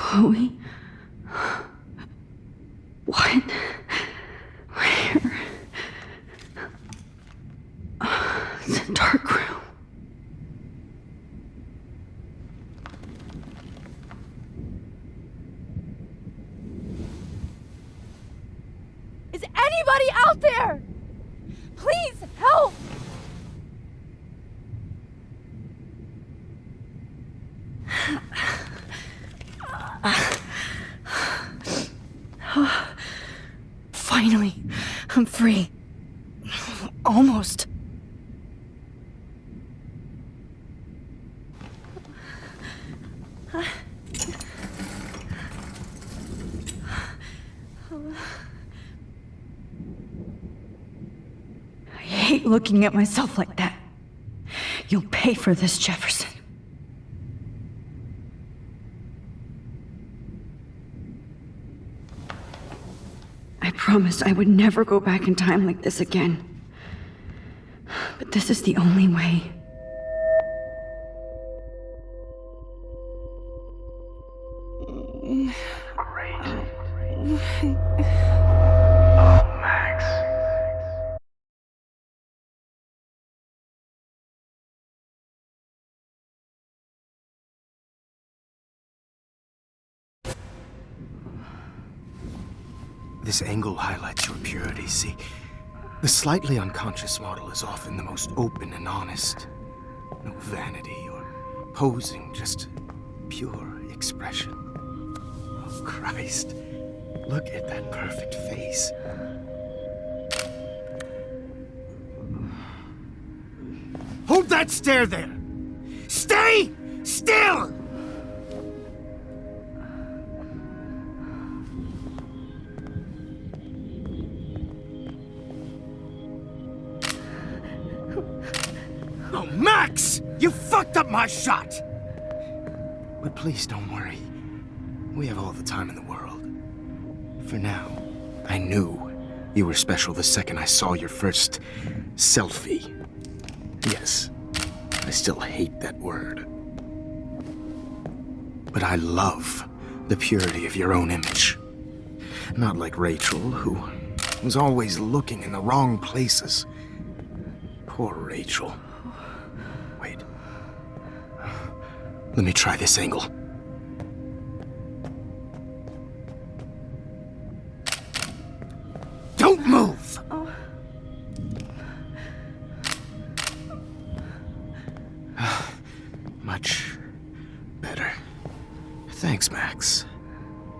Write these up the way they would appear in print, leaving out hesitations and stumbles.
Chloe? What? Where? It's a dark room. Is anybody out there? Please help! Finally, I'm free. Almost. I hate looking at myself like that. You'll pay for this, Jefferson. I promised I would never go back in time like this again. But this is the only way. Great. Oh, Max. This angle highlights your purity, see? The slightly unconscious model is often the most open and honest. No vanity or posing, just pure expression. Oh, Christ. Look at that perfect face. Hold that stare there! Stay still! Oh, Max! You fucked up my shot! But please don't worry. We have all the time in the world. For now, I knew you were special the second I saw your first selfie. Yes, I still hate that word. But I love the purity of your own image. Not like Rachel, who was always looking in the wrong places. Poor Rachel. Wait. Let me try this angle. Don't move! Much better. Thanks, Max.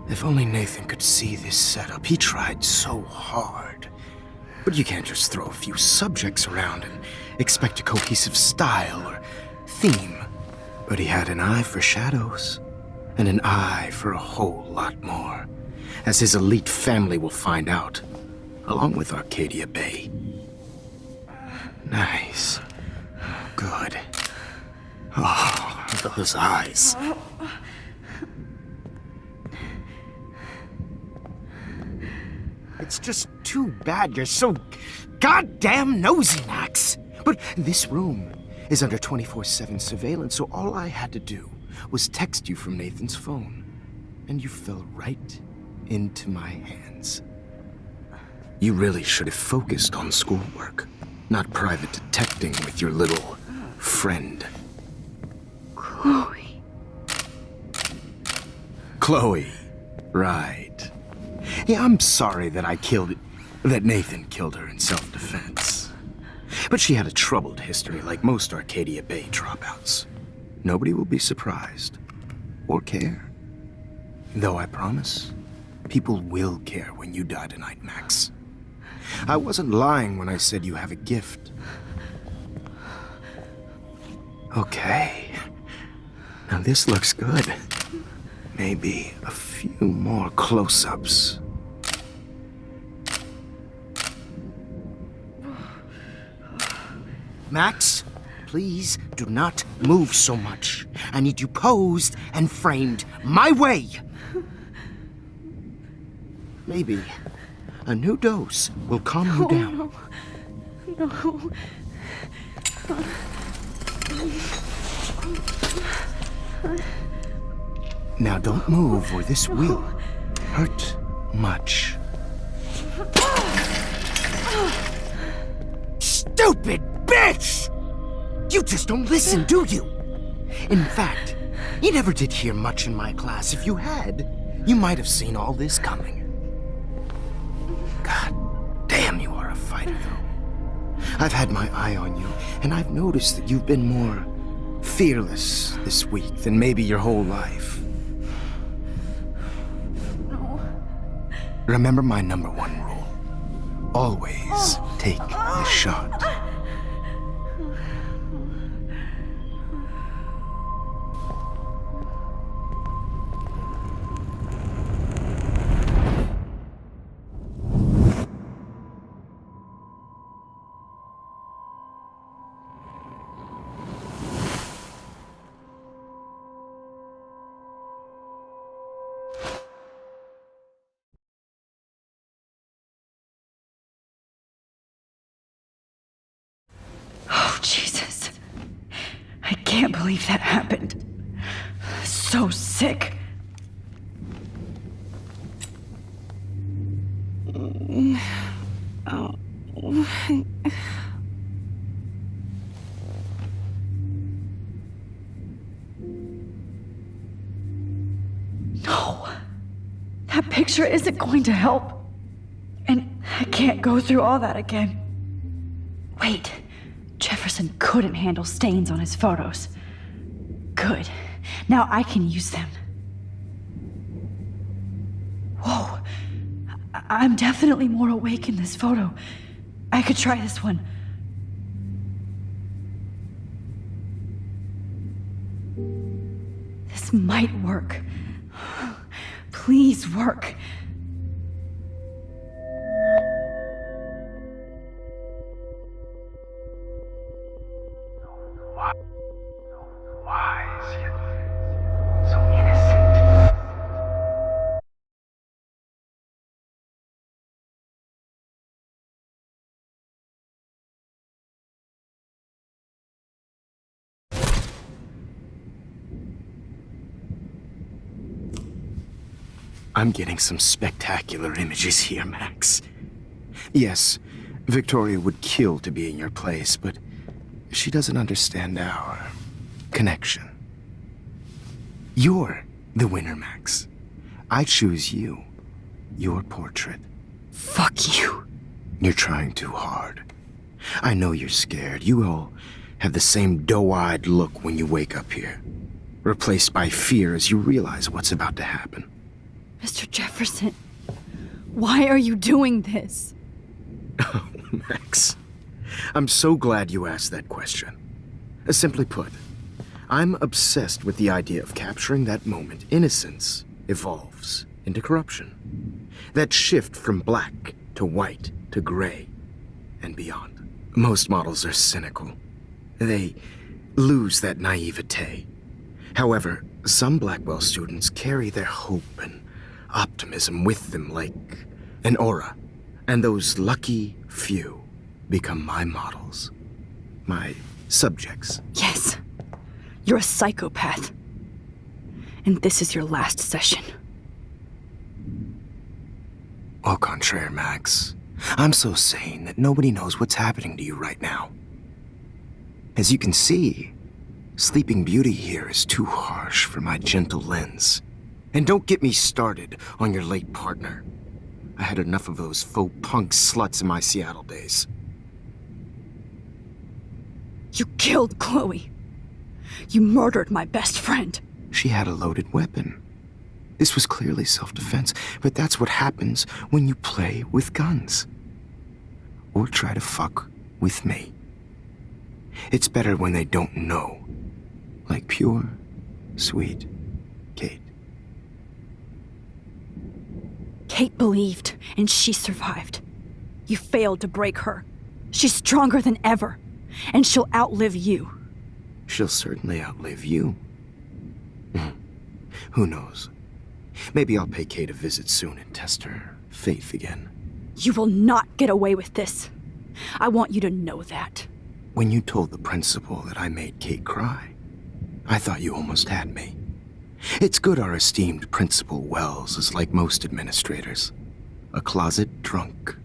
If only Nathan could see this setup. He tried so hard. But you can't just throw a few subjects around and expect a cohesive style or theme. But he had an eye for shadows, and an eye for a whole lot more, as his elite family will find out, along with Arcadia Bay. Nice. Good. Oh, those eyes. It's just too bad you're so goddamn nosy, Max. But this room is under 24/7 surveillance, so all I had to do was text you from Nathan's phone. And you fell right into my hands. You really should have focused on schoolwork, not private detecting with your little friend. Chloe. Chloe. Right. Yeah, I'm sorry that Nathan killed her in self-defense. But she had a troubled history like most Arcadia Bay dropouts. Nobody will be surprised. Or care. Though I promise, people will care when you die tonight, Max. I wasn't lying when I said you have a gift. Okay. Now this looks good. Maybe a few more close-ups. Max, please do not move so much. I need you posed and framed my way. Maybe a new dose will calm you down. No. Now don't move or this will hurt much. Stupid bitch! You just don't listen, do you? In fact, you never did hear much in my class. If you had, you might have seen all this coming. God damn, you are a fighter, though. I've had my eye on you, and I've noticed that you've been more fearless this week than maybe your whole life. No. Remember my number one rule. Always take the shot. Oh, Jesus. I can't believe that happened. So sick. No. That picture isn't going to help. And I can't go through all that again. Wait. Jefferson couldn't handle stains on his photos. Good. Now I can use them. Whoa. I'm definitely more awake in this photo. I could try this one. This might work. Please work. Wise yet so innocent. I'm getting some spectacular images here, Max. Yes, Victoria would kill to be in your place, but she doesn't understand our connection. You're the winner, Max. I choose you. Your portrait. Fuck you. You're trying too hard. I know you're scared. You all have the same doe-eyed look when you wake up here, replaced by fear as you realize what's about to happen. Mr. Jefferson, why are you doing this? Oh, Max. I'm so glad you asked that question. Simply put, I'm obsessed with the idea of capturing that moment innocence evolves into corruption. That shift from black to white to gray and beyond. Most models are cynical. They lose that naivete. However, some Blackwell students carry their hope and optimism with them like an aura. And those lucky few become my models. My subjects. Yes. You're a psychopath. And this is your last session. Au contraire, Max. I'm so sane that nobody knows what's happening to you right now. As you can see, Sleeping Beauty here is too harsh for my gentle lens. And don't get me started on your late partner. I had enough of those faux punk sluts in my Seattle days. You killed Chloe. You murdered my best friend. She had a loaded weapon. This was clearly self-defense, but that's what happens when you play with guns. Or try to fuck with me. It's better when they don't know. Like pure, sweet Kate. Kate believed, and she survived. You failed to break her. She's stronger than ever, and she'll outlive you. She'll certainly outlive you. Who knows? Maybe I'll pay Kate a visit soon and test her faith again. You will not get away with this. I want you to know that. When you told the principal that I made Kate cry, I thought you almost had me. It's good our esteemed Principal Wells is like most administrators. A closet drunk.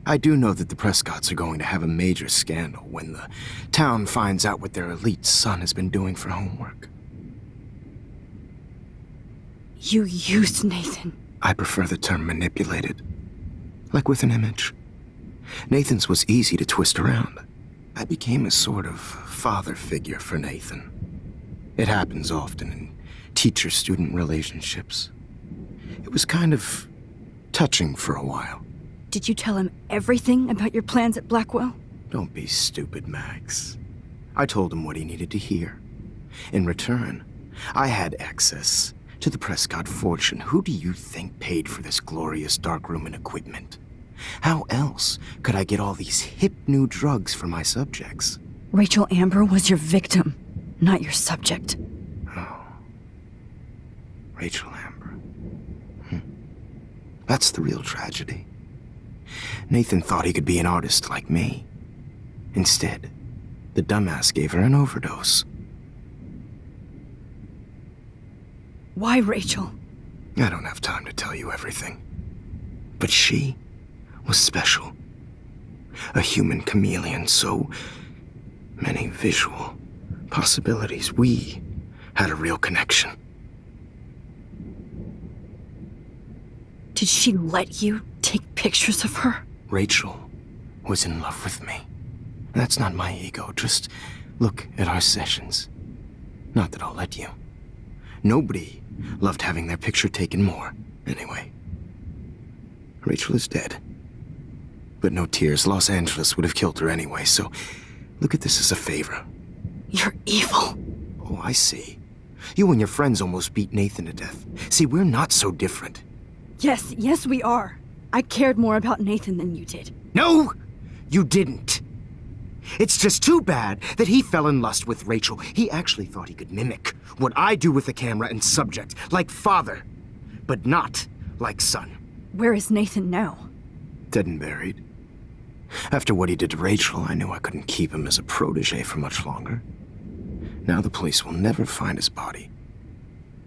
I do know that the Prescotts are going to have a major scandal when the town finds out what their elite son has been doing for homework. You used Nathan. I prefer the term manipulated. Like with an image. Nathan's was easy to twist around. I became a sort of father figure for Nathan. It happens often in teacher-student relationships. It was kind of touching for a while. Did you tell him everything about your plans at Blackwell? Don't be stupid, Max. I told him what he needed to hear. In return, I had access to the Prescott fortune. Who do you think paid for this glorious darkroom and equipment? How else could I get all these hip new drugs for my subjects? Rachel Amber was your victim, not your subject. Oh. Rachel Amber. That's the real tragedy. Nathan thought he could be an artist like me. Instead, the dumbass gave her an overdose. Why Rachel? I don't have time to tell you everything. But she was special. A human chameleon, so many visual possibilities. We had a real connection. Did she let you take pictures of her? Rachel was in love with me. That's not my ego. Just look at our sessions. Not that I'll let you. Nobody loved having their picture taken more. Anyway, Rachel is dead. But no tears. Los Angeles would have killed her anyway, so look at this as a favor. You're evil. Oh, I see. You and your friends almost beat Nathan to death. See, we're not so different. Yes, we are. I cared more about Nathan than you did. No, you didn't. It's just too bad that he fell in lust with Rachel. He actually thought he could mimic what I do with the camera and subject, like father, but not like son. Where is Nathan now? Dead and buried. After what he did to Rachel, I knew I couldn't keep him as a protege for much longer. Now the police will never find his body.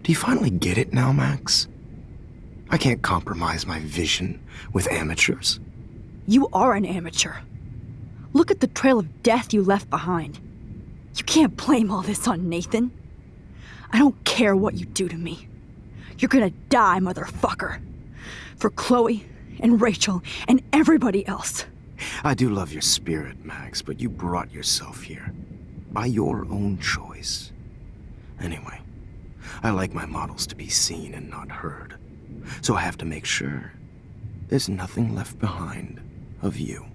Do you finally get it now, Max? I can't compromise my vision with amateurs. You are an amateur. Look at the trail of death you left behind. You can't blame all this on Nathan. I don't care what you do to me. You're gonna die, motherfucker. For Chloe and Rachel and everybody else. I do love your spirit, Max, but you brought yourself here. By your own choice. Anyway, I like my models to be seen and not heard. So I have to make sure there's nothing left behind of you.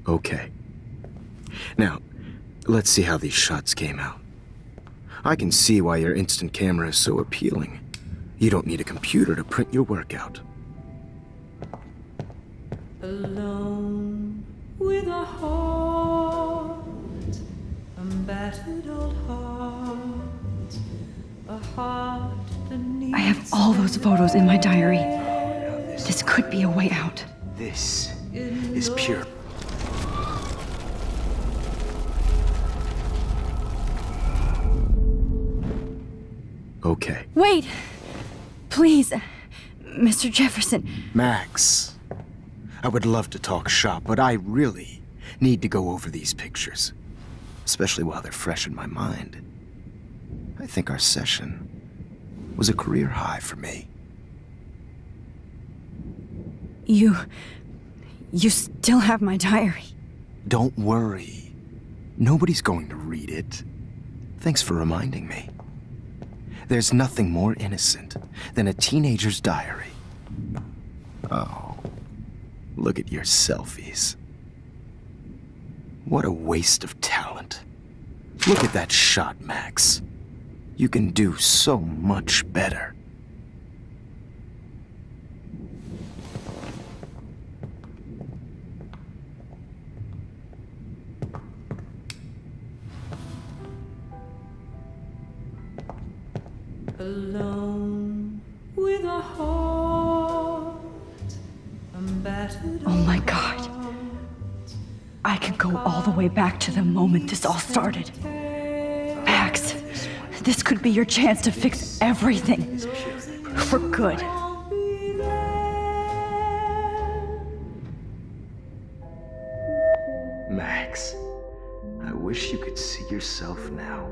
Okay. Now, let's see how these shots came out. I can see why your instant camera is so appealing. You don't need a computer to print your work out. Alone with a heart, a battered old heart, a heart that needs I have all those photos in my diary. This could be a way out. This is pure. Okay. Wait! Please, Mr. Jefferson. Max, I would love to talk shop, but I really need to go over these pictures. Especially while they're fresh in my mind. I think our session was a career high for me. You still have my diary. Don't worry. Nobody's going to read it. Thanks for reminding me. There's nothing more innocent than a teenager's diary. Oh, look at your selfies. What a waste of talent. Look at that shot, Max. You can do so much better. alone with a heart, a battered Oh my God. I could go all the way back to the moment this all started. Max, This could be your chance to fix everything. For good. I'll be there. Max, I wish you could see yourself now.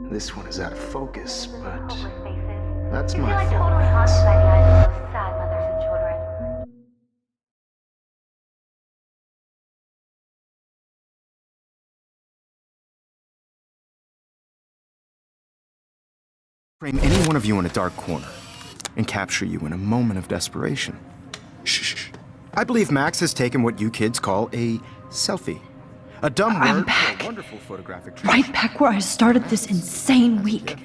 This one is out of focus, but that's my fault. Totally haunted by the eyes of those sad mothers and children. Frame any one of you in a dark corner and capture you in a moment of desperation. Shh. I believe Max has taken what you kids call a selfie. A dumb I'm word back. for a wonderful photographic trick. Right back where I started this insane week.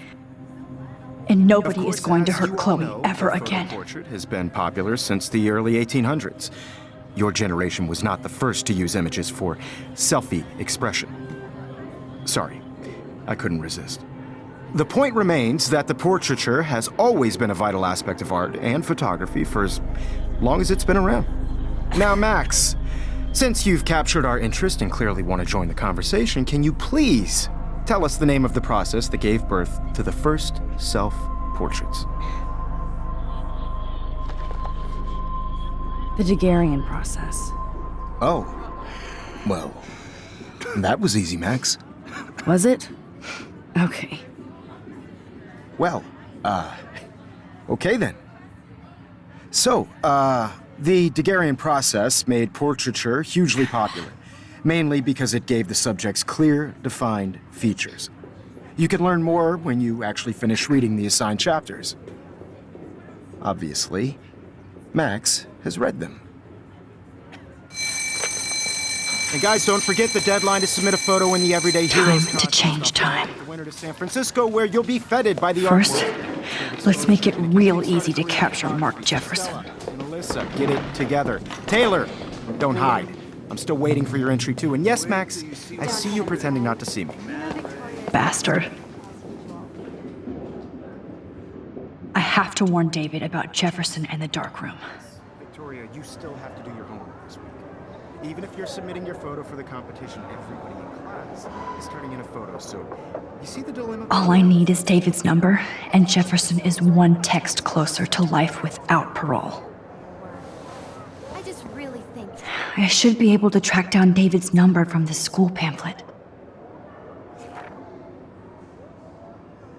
And nobody is going to hurt Chloe ever again. Portrait has been popular since the early 1800s. Your generation was not the first to use images for selfie expression. Sorry, I couldn't resist. The point remains that the portraiture has always been a vital aspect of art and photography for as long as it's been around. Now, Max, since you've captured our interest and clearly want to join the conversation, can you please tell us the name of the process that gave birth to the first self-portraits? The Daguerrean process. Oh, well, that was easy, Max. Was it? Okay. Well, okay then. So, the Daguerrean process made portraiture hugely popular, mainly because it gave the subjects clear, defined features. You can learn more when you actually finish reading the assigned chapters. Obviously, Max has read them. And guys, don't forget the deadline to submit a photo in the Everyday Heroes Time to change time. The winter to San Francisco, where you'll be feted by the First, art world. let's make it real easy to capture Mark Jefferson. And Alyssa, get it together. Taylor, don't hide. I'm still waiting for your entry too. And yes, Max, I see you pretending not to see me. Bastard. I have to warn David about Jefferson and the dark room. Victoria, you still have to do your homework this week. Even if you're submitting your photo for the competition, everybody in class is turning in a photo, so you see the dilemma? All I need is David's number, and Jefferson is one text closer to life without parole. I just really think. I should be able to track down David's number from the school pamphlet.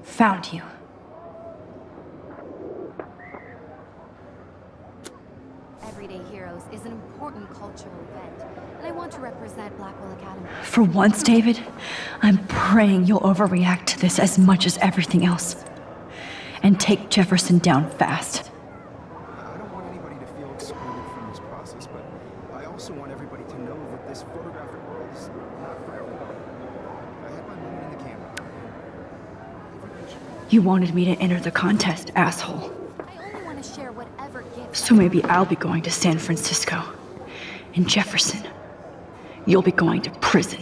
Found you. Everyday Heroes is an important cultural event, and I want to represent Blackwell Academy. For once, David, I'm praying you'll overreact to this as much as everything else. And take Jefferson down fast. I don't want anybody to feel excluded from this process, but I also want everybody to know that this photographic world is not for everybody. I had my moment in the camera. You wanted me to enter the contest, asshole. I only want to share whatever gifts. So maybe I'll be going to San Francisco. And Jefferson, you'll be going to prison.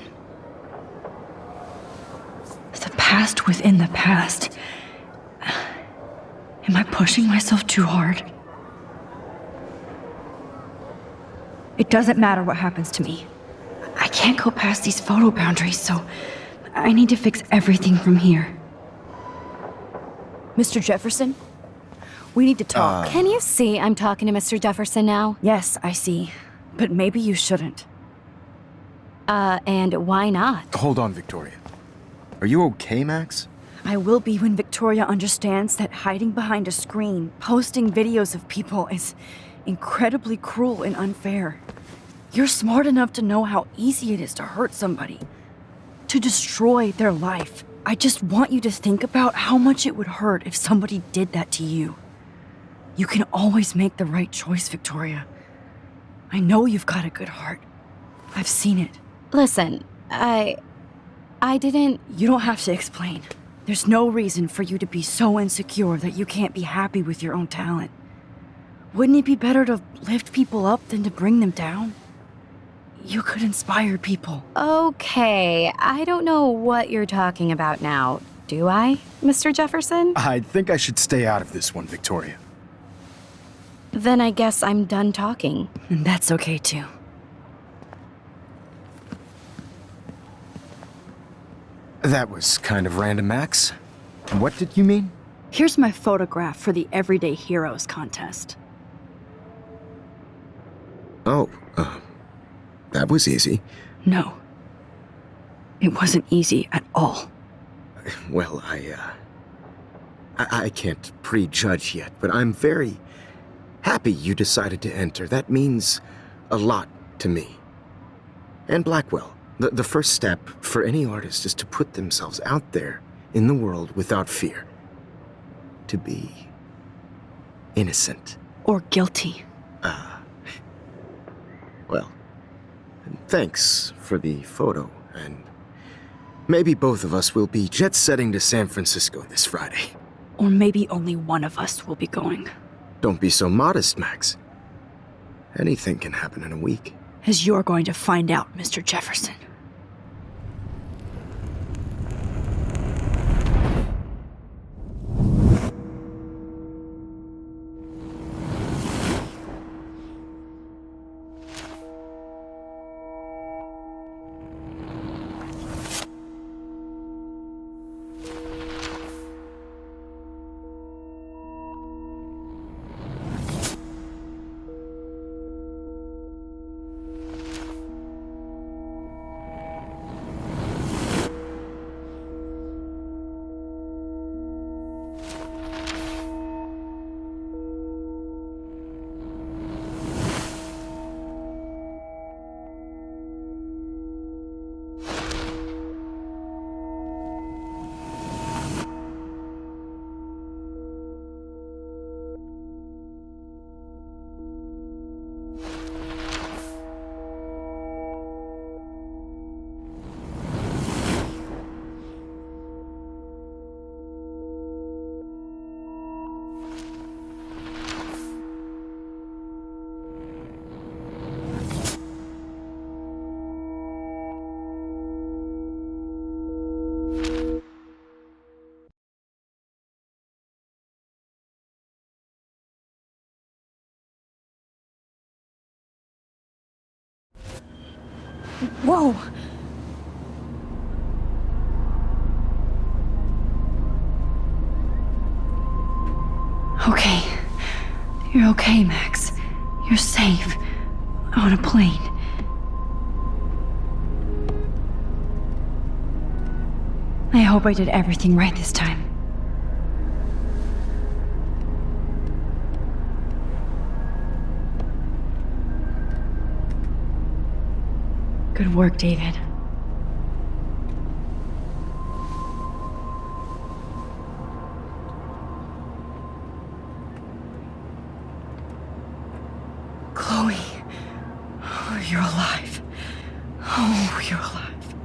The past within the past. Am I pushing myself too hard? It doesn't matter what happens to me. I can't go past these photo boundaries, so I need to fix everything from here. Mr. Jefferson? We need to talk. Can you see I'm talking to Mr. Jefferson now? Yes, I see. But maybe you shouldn't. And why not? Hold on, Victoria. Are you okay, Max? I will be when Victoria understands that hiding behind a screen, posting videos of people is incredibly cruel and unfair. You're smart enough to know how easy it is to hurt somebody, to destroy their life. I just want you to think about how much it would hurt if somebody did that to you. You can always make the right choice, Victoria. I know you've got a good heart. I've seen it. Listen, I didn't. You don't have to explain. There's no reason for you to be so insecure that you can't be happy with your own talent. Wouldn't it be better to lift people up than to bring them down? You could inspire people. Okay, I don't know what you're talking about now, do I, Mr. Jefferson? I think I should stay out of this one, Victoria. Then I guess I'm done talking. And that's okay too. That was kind of random, Max. What did you mean? Here's my photograph for the Everyday Heroes contest. Oh, that was easy. No. It wasn't easy at all. Well, I can't prejudge yet, but I'm very happy you decided to enter. That means a lot to me. And Blackwell. The first step for any artist is to put themselves out there in the world without fear. To be innocent. Or guilty. Well, thanks for the photo, and maybe both of us will be jet-setting to San Francisco this Friday. Or maybe only one of us will be going. Don't be so modest, Max. Anything can happen in a week. As you're going to find out, Mr. Jefferson. Whoa! Okay. You're okay, Max. You're safe. On a plane. I hope I did everything right this time. Good work, David. Chloe. Oh, you're alive. Oh, you're alive.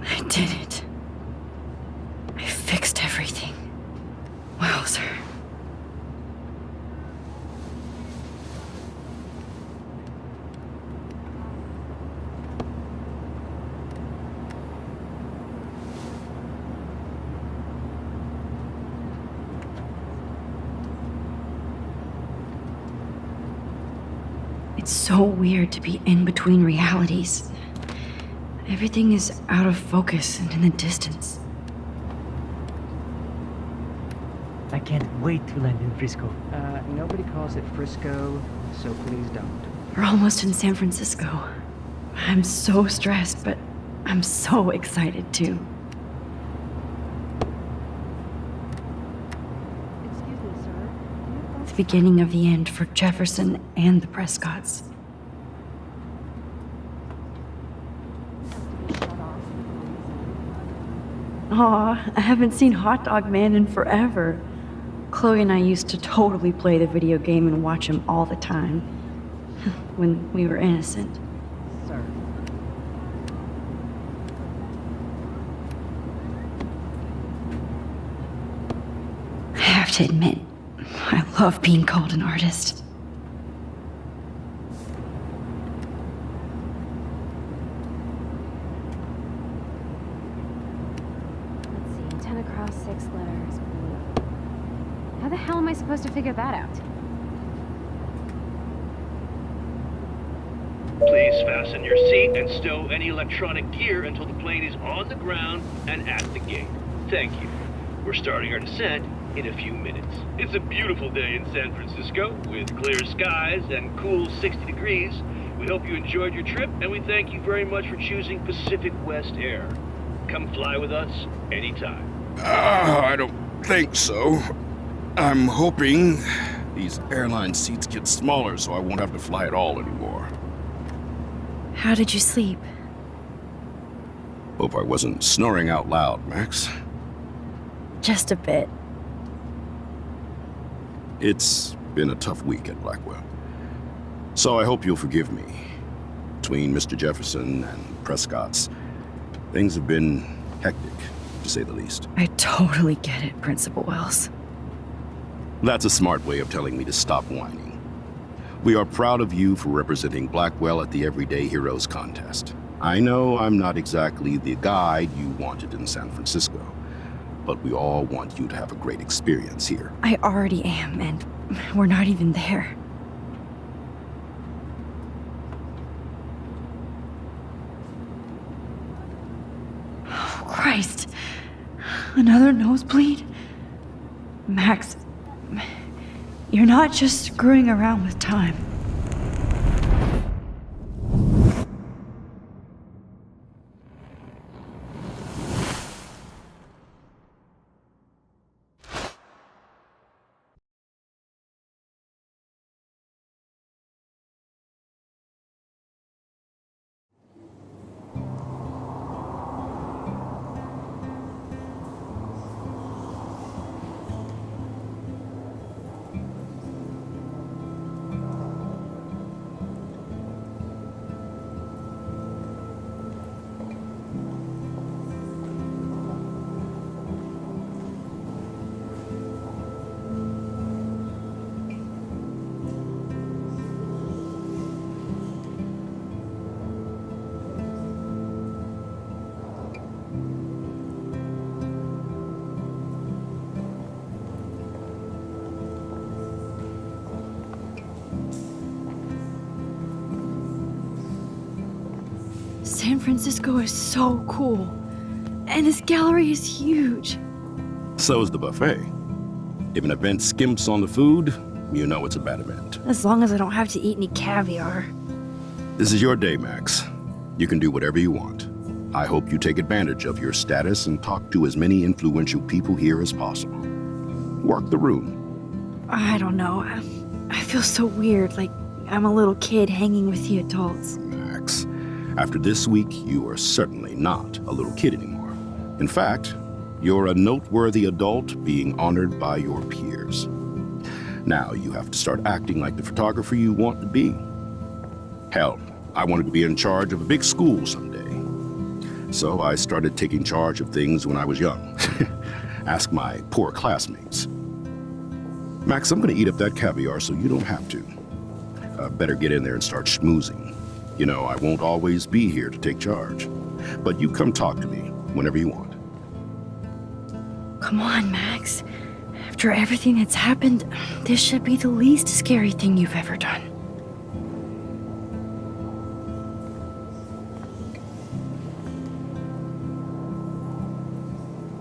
I did it. I fixed everything. Wowzer. It's so weird to be in between realities. Everything is out of focus and in the distance. I can't wait to land in Frisco. Nobody calls it Frisco, so please don't. We're almost in San Francisco. I'm so stressed, but I'm so excited too. Excuse me, sir. The beginning of the end for Jefferson and the Prescotts. Aw, I haven't seen Hot Dog Man in forever. Chloe and I used to totally play the video game and watch him all the time. When we were innocent. Sir. I have to admit, I love being called an artist. Let's see, 10 across, 6 letters. How the hell am I supposed to figure that out? Please fasten your seat and stow any electronic gear until the plane is on the ground and at the gate. Thank you. We're starting our descent in a few minutes. It's a beautiful day in San Francisco with clear skies and cool 60 degrees. We hope you enjoyed your trip, and we thank you very much for choosing Pacific West Air. Come fly with us anytime. I don't think so. I'm hoping these airline seats get smaller so I won't have to fly at all anymore. How did you sleep? Hope I wasn't snoring out loud, Max. Just a bit. It's been a tough week at Blackwell. So I hope you'll forgive me. Between Mr. Jefferson and Prescott's, things have been hectic, to say the least. I totally get it, Principal Wells. That's a smart way of telling me to stop whining. We are proud of you for representing Blackwell at the Everyday Heroes contest. I know I'm not exactly the guide you wanted in San Francisco, but we all want you to have a great experience here. I already am, and we're not even there. Oh, Christ. Another nosebleed? Max, you're not just screwing around with time. San Francisco is so cool. And this gallery is huge. So is the buffet. If an event skimps on the food, you know it's a bad event. As long as I don't have to eat any caviar. This is your day, Max. You can do whatever you want. I hope you take advantage of your status and talk to as many influential people here as possible. Work the room. I don't know. I feel so weird, like I'm a little kid hanging with the adults. Max, after this week, you are certainly not a little kid anymore. In fact, you're a noteworthy adult being honored by your peers. Now you have to start acting like the photographer you want to be. Hell, I wanted to be in charge of a big school someday. So I started taking charge of things when I was young. Ask my poor classmates. Max, I'm gonna eat up that caviar so you don't have to. Better get in there and start schmoozing. You know, I won't always be here to take charge. But you come talk to me whenever you want. Come on, Max. After everything that's happened, this should be the least scary thing you've ever done.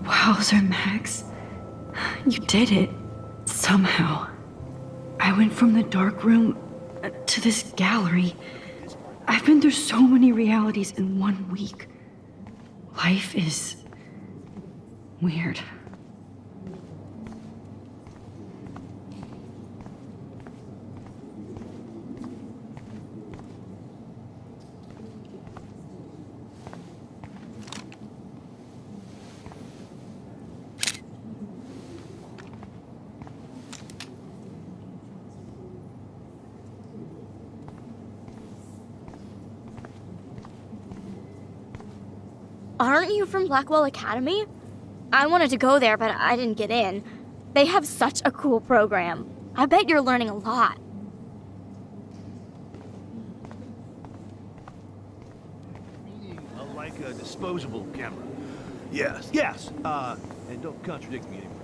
Wowzer, Max. You did it. Somehow. I went from the dark room to this gallery. I've been through so many realities in 1 week. Life is weird. Aren't you from Blackwell Academy? I wanted to go there, but I didn't get in. They have such a cool program. I bet you're learning a lot. Like a disposable camera. Yes, and don't contradict me anymore.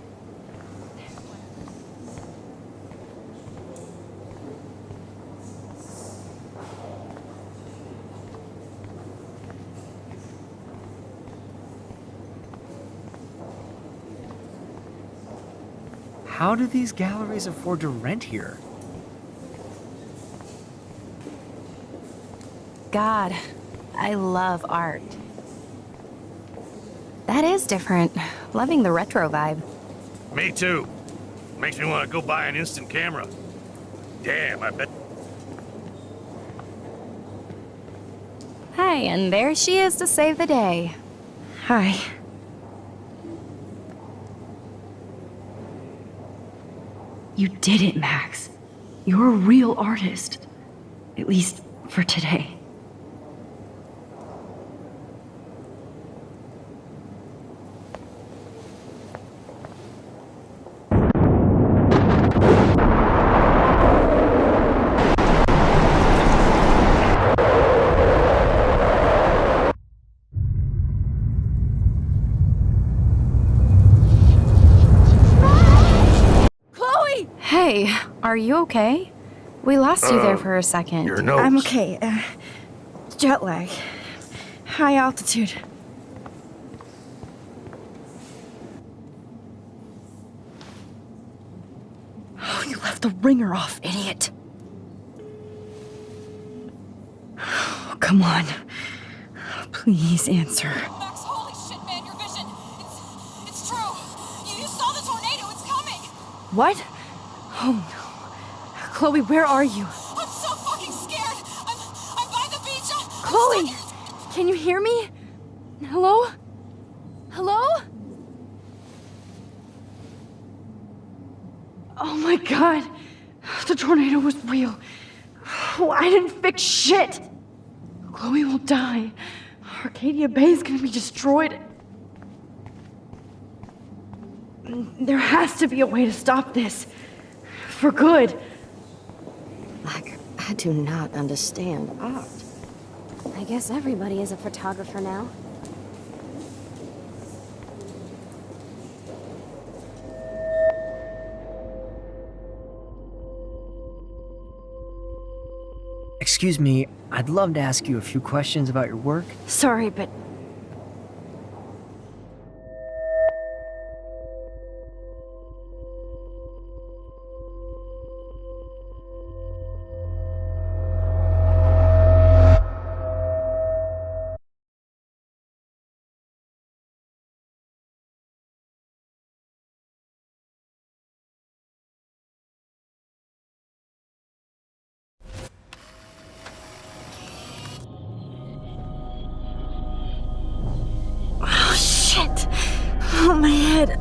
How do these galleries afford to rent here? God, I love art. That is different. Loving the retro vibe. Me too. Makes me want to go buy an instant camera. Damn, I bet. Hi, and there she is to save the day. Hi. You did it, Max. You're a real artist. At least for today. Hey, are you okay? We lost you there for a second. Your nose. I'm okay. Jet lag. High altitude. Oh, you left the ringer off, idiot. Oh, come on. Please answer. Max, holy shit, man, your vision. It's true. You saw the tornado. It's coming. What? Oh no. Chloe, where are you? I'm so fucking scared. I'm by the beach. Chloe! Can you hear me? Hello? Hello? Oh my god. The tornado was real. Oh, I didn't fix shit. Chloe will die. Arcadia Bay is gonna be destroyed. There has to be a way to stop this. For good. I do not understand art. I guess everybody is a photographer now. Excuse me, I'd love to ask you a few questions about your work. Sorry, but oh, my head.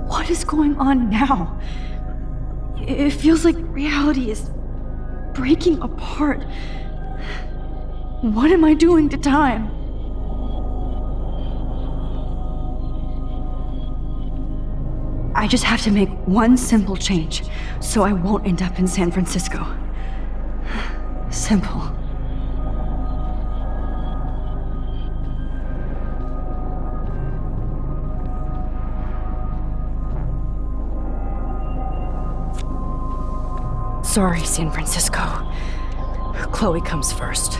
What is going on now? It feels like reality is breaking apart. What am I doing to time? I just have to make one simple change, so I won't end up in San Francisco. Simple. Sorry, San Francisco. Chloe comes first.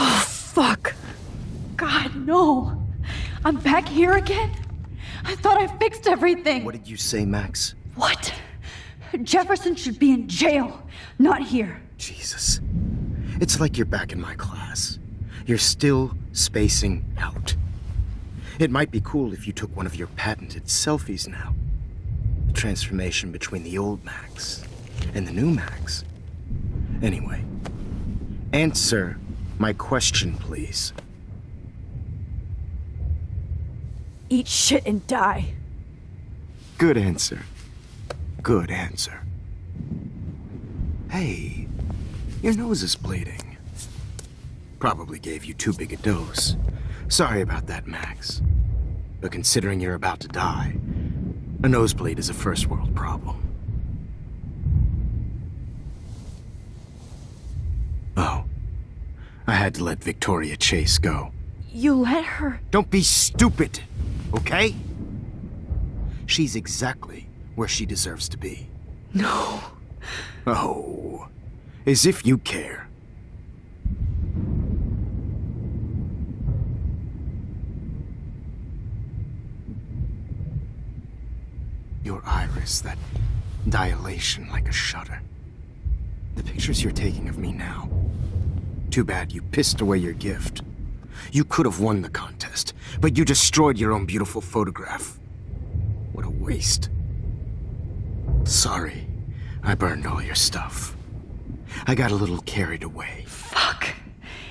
Oh, fuck. God, no. I'm back here again? I thought I fixed everything. What did you say, Max? What? Jefferson should be in jail, not here. Jesus. It's like you're back in my class. You're still spacing out. It might be cool if you took one of your patented selfies now. The transformation between the old Max and the new Max. Anyway, answer my question, please. Eat shit and die. Good answer. Good answer. Hey, your nose is bleeding. Probably gave you too big a dose. Sorry about that, Max. But considering you're about to die, a nosebleed is a first world problem. Oh, I had to let Victoria Chase go. You let her? Don't be stupid, okay? She's exactly where she deserves to be. No. Oh, as if you care. Your iris, that dilation like a shutter. The pictures you're taking of me now. Too bad you pissed away your gift. You could have won the contest, but you destroyed your own beautiful photograph. What a waste. Sorry, I burned all your stuff. I got a little carried away. Fuck.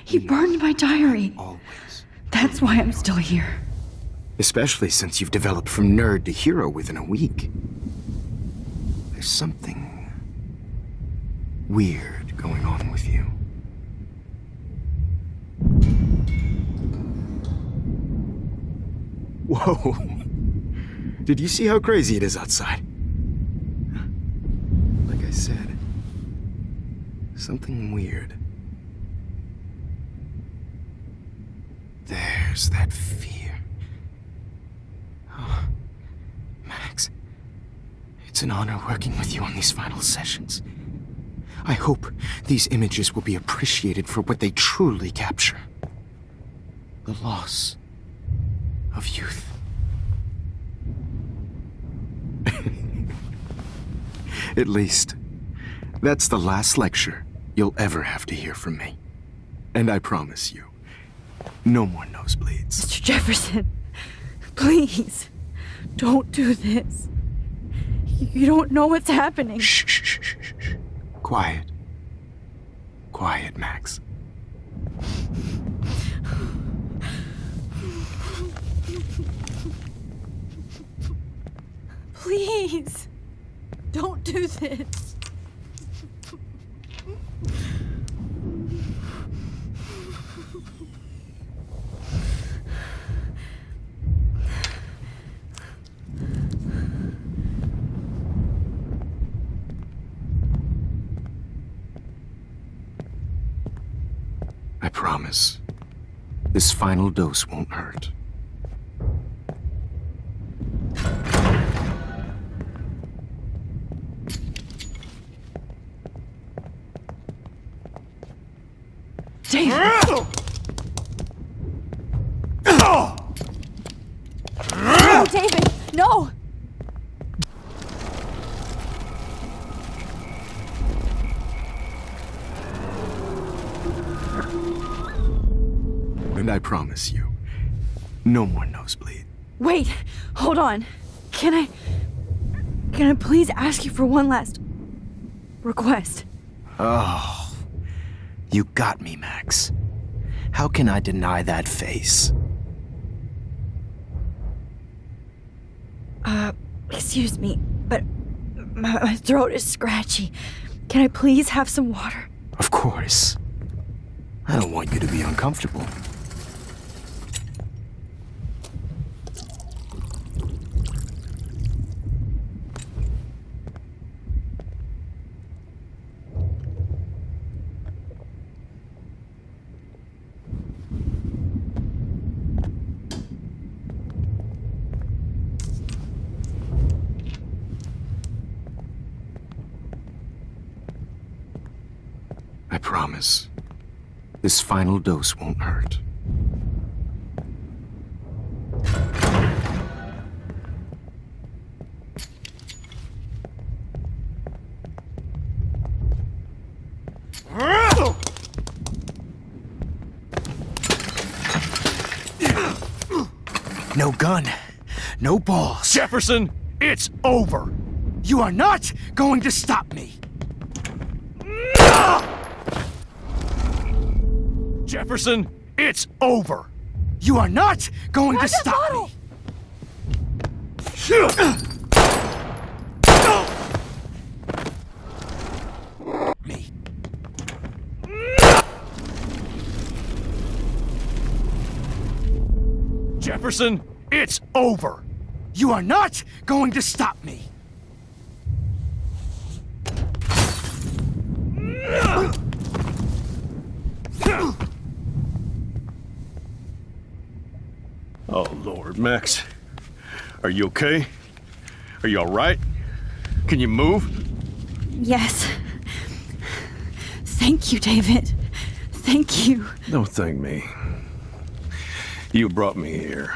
He burned my diary. Always. That's why I'm still here. Especially since you've developed from nerd to hero within a week. There's something weird going on with you. Whoa. Did you see how crazy it is outside? Like I said, something weird. There's that fear. Oh, Max, it's an honor working with you on these final sessions. I hope these images will be appreciated for what they truly capture. The loss of youth. At least, that's the last lecture you'll ever have to hear from me. And I promise you, no more nosebleeds. Mr. Jefferson, please, don't do this. You don't know what's happening. Shh, shh, shh, shh, shh. Quiet. Quiet, Max. Please, don't do this. I promise, this final dose won't hurt. David! No, David! No! And I promise you, no more nosebleed. Wait, hold on. Can I please ask you for one last request? Oh, you got me, Max. How can I deny that face? Excuse me, but my throat is scratchy. Can I please have some water? Of course. I don't want you to be uncomfortable. I promise, this final dose won't hurt. No gun, no balls. Jefferson, it's over. You are not going to stop me. Jefferson, it's over. You are not going to stop me! Jefferson, it's over. You are not going to stop me! Oh, Lord, Max. Are you okay? Are you all right? Can you move? Yes. Thank you, David. Thank you. Don't thank me. You brought me here.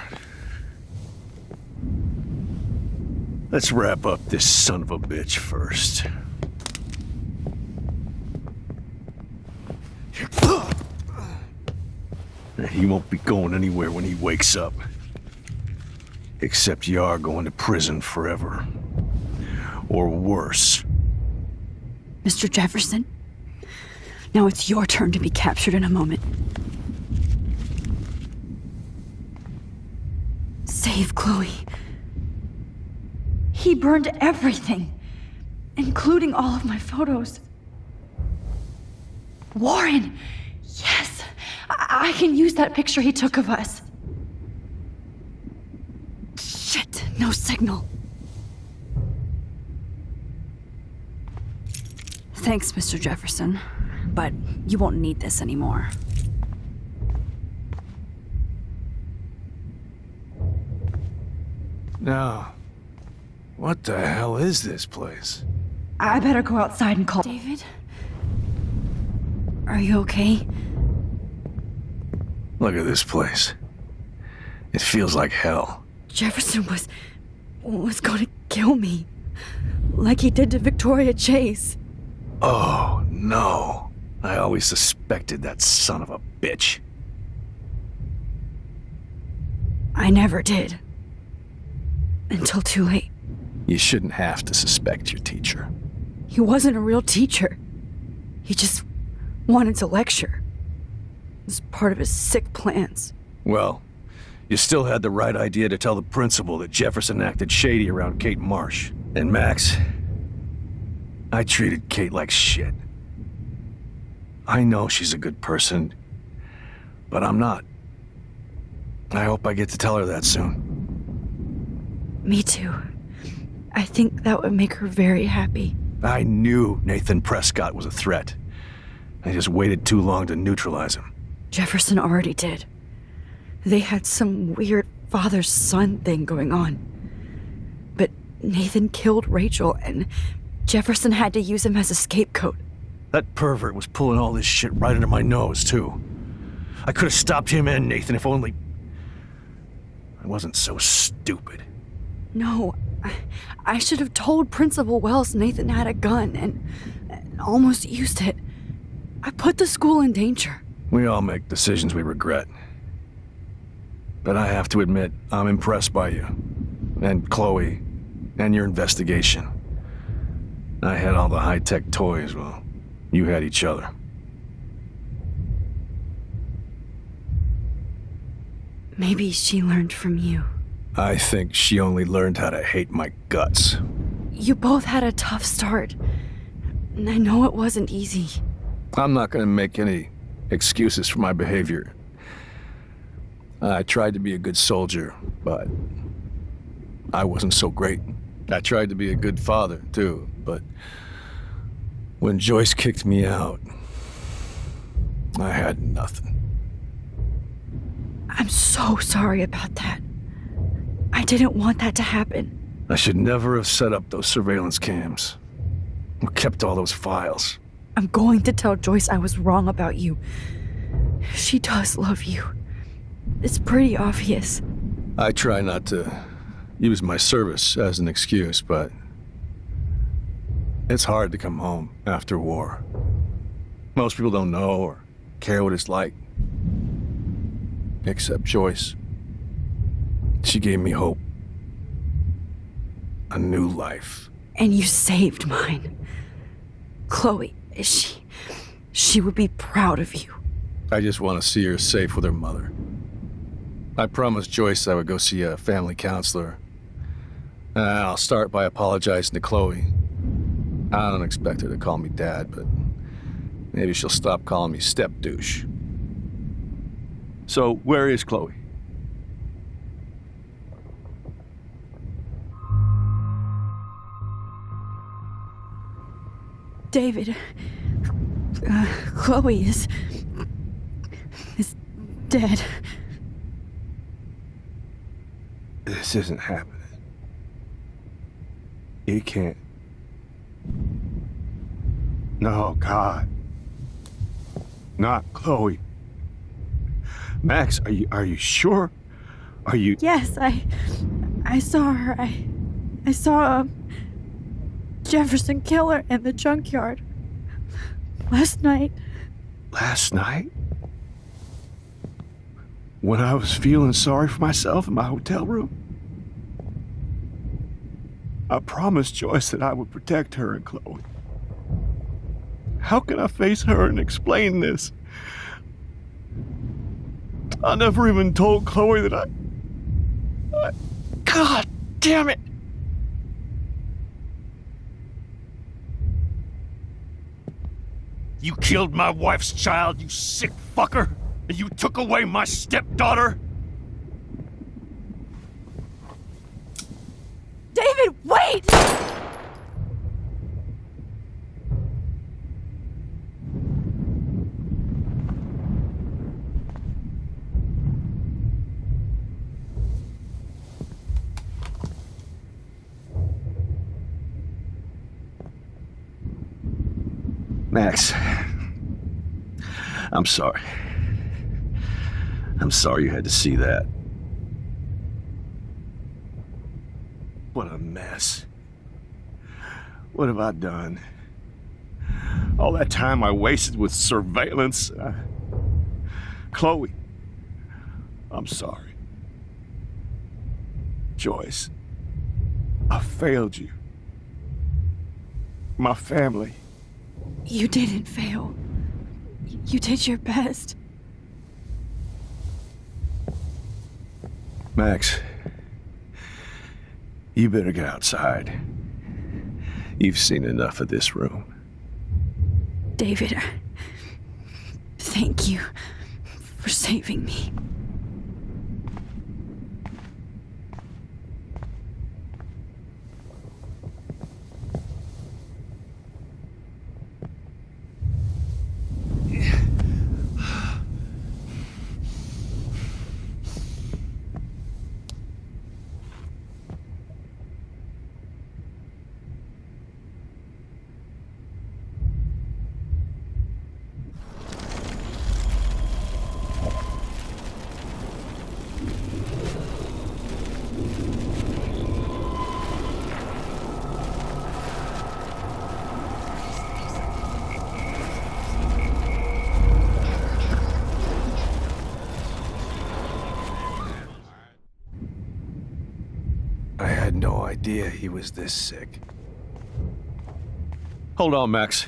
Let's wrap up this son of a bitch first. He won't be going anywhere when he wakes up. Except you are going to prison forever. Or worse. Mr. Jefferson, now it's your turn to be captured in a moment. Save Chloe. He burned everything, including all of my photos. Warren! Yes! I can use that picture he took of us. Shit, no signal. Thanks, Mr. Jefferson, but you won't need this anymore. Now, what the hell is this place? I better go outside and call. David? Are you okay? Look at this place. It feels like hell. Jefferson was gonna kill me. Like he did to Victoria Chase. Oh, no. I always suspected that son of a bitch. I never did. Until too late. You shouldn't have to suspect your teacher. He wasn't a real teacher. He just wanted to lecture. It was part of his sick plans. Well, you still had the right idea to tell the principal that Jefferson acted shady around Kate Marsh. And Max, I treated Kate like shit. I know she's a good person, but I'm not. I hope I get to tell her that soon. Me too. I think that would make her very happy. I knew Nathan Prescott was a threat. I just waited too long to neutralize him. Jefferson already did. They had some weird father-son thing going on. But Nathan killed Rachel, and Jefferson had to use him as a scapegoat. That pervert was pulling all this shit right under my nose, too. I could have stopped him and Nathan if only I wasn't so stupid. No, I should have told Principal Wells Nathan had a gun and almost used it. I put the school in danger. We all make decisions we regret. But I have to admit, I'm impressed by you. And Chloe. And your investigation. I had all the high-tech toys, well, you had each other. Maybe she learned from you. I think she only learned how to hate my guts. You both had a tough start. And I know it wasn't easy. I'm not gonna make any excuses for my behavior. I tried to be a good soldier, but I wasn't so great. I tried to be a good father, too, but when Joyce kicked me out, I had nothing. I'm so sorry about that. I didn't want that to happen. I should never have set up those surveillance cams. Or kept all those files. I'm going to tell Joyce I was wrong about you. She does love you. It's pretty obvious. I try not to use my service as an excuse, but it's hard to come home after war. Most people don't know or care what it's like. Except Joyce. She gave me hope. A new life. And you saved mine. Chloe, she would be proud of you. I just want to see her safe with her mother. I promised Joyce I would go see a family counselor. I'll start by apologizing to Chloe. I don't expect her to call me Dad, but maybe she'll stop calling me step-douche. So, where is Chloe? David, Chloe is dead. This isn't happening. It can't. No, God. Not Chloe. Max, are you sure? Are you... Yes, I saw her. I saw Jefferson kill her in the junkyard. Last night. Last night? When I was feeling sorry for myself in my hotel room? I promised Joyce that I would protect her and Chloe. How can I face her and explain this? I never even told Chloe that I... God damn it! You killed my wife's child, you sick fucker! And you took away my stepdaughter? David, wait! Max, I'm sorry. I'm sorry you had to see that. What a mess. What have I done? All that time I wasted with surveillance. Chloe, I'm sorry. Joyce, I failed you. My family. You didn't fail. You did your best. Max, you better get outside. You've seen enough of this room. David, thank you for saving me. I had no idea he was this sick. Hold on, Max.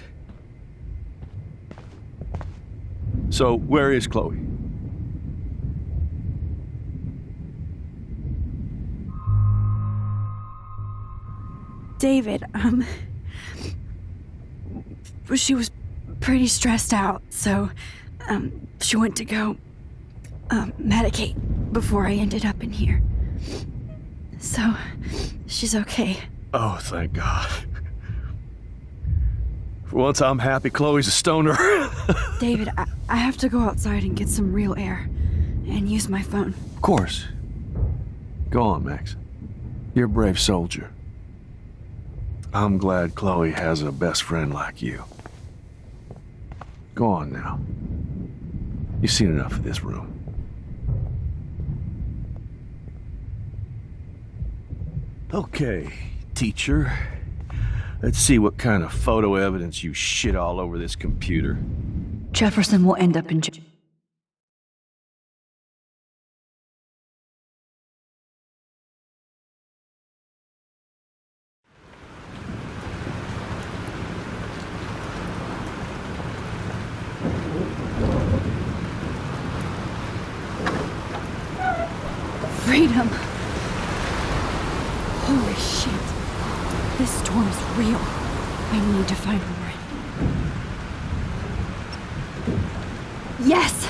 So, where is Chloe? David, she was pretty stressed out, so, she went to go, medicate before I ended up in here. So, she's okay. Oh, thank God. For once I'm happy Chloe's a stoner. David, I have to go outside and get some real air and use my phone. Of course. Go on, Max. You're a brave soldier. I'm glad Chloe has a best friend like you. Go on now. You've seen enough of this room. Okay, teacher. Let's see what kind of photo evidence you shit all over this computer. Jefferson will end up in jail. Freedom. Holy shit. This storm is real. I need to find Warren. Yes!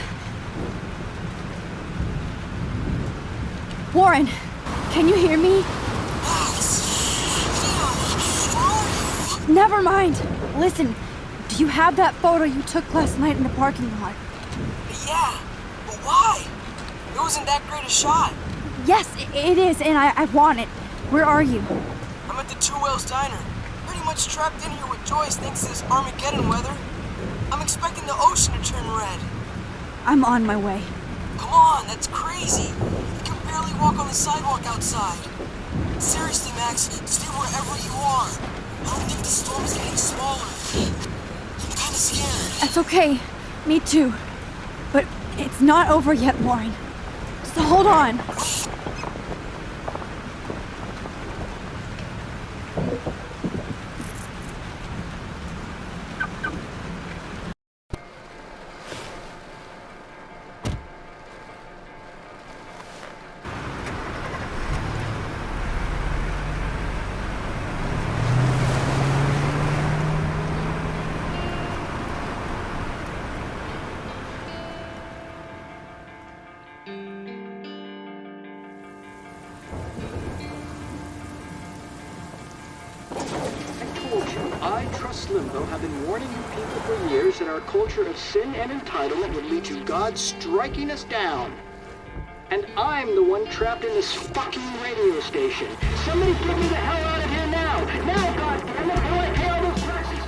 Warren, can you hear me? Never mind. Listen, do you have that photo you took last night in the parking lot? Yeah, but why? It wasn't that great a shot. Yes, it is, and I want it. Where are you? I'm at the Two Whales Diner. Pretty much trapped in here with Joyce thanks to this Armageddon weather. I'm expecting the ocean to turn red. I'm on my way. Come on, that's crazy. You can barely walk on the sidewalk outside. Seriously, Max, stay wherever you are. I don't think the storm is getting smaller. I'm kinda scared. That's okay. Me too. But it's not over yet, Warren. So hold on. I, Trust Limbo, have been warning you people for years that our culture of sin and entitlement would lead to God striking us down. And I'm the one trapped in this fucking radio station. Somebody get me the hell out of here now! Now, goddammit, before I pay all those taxes!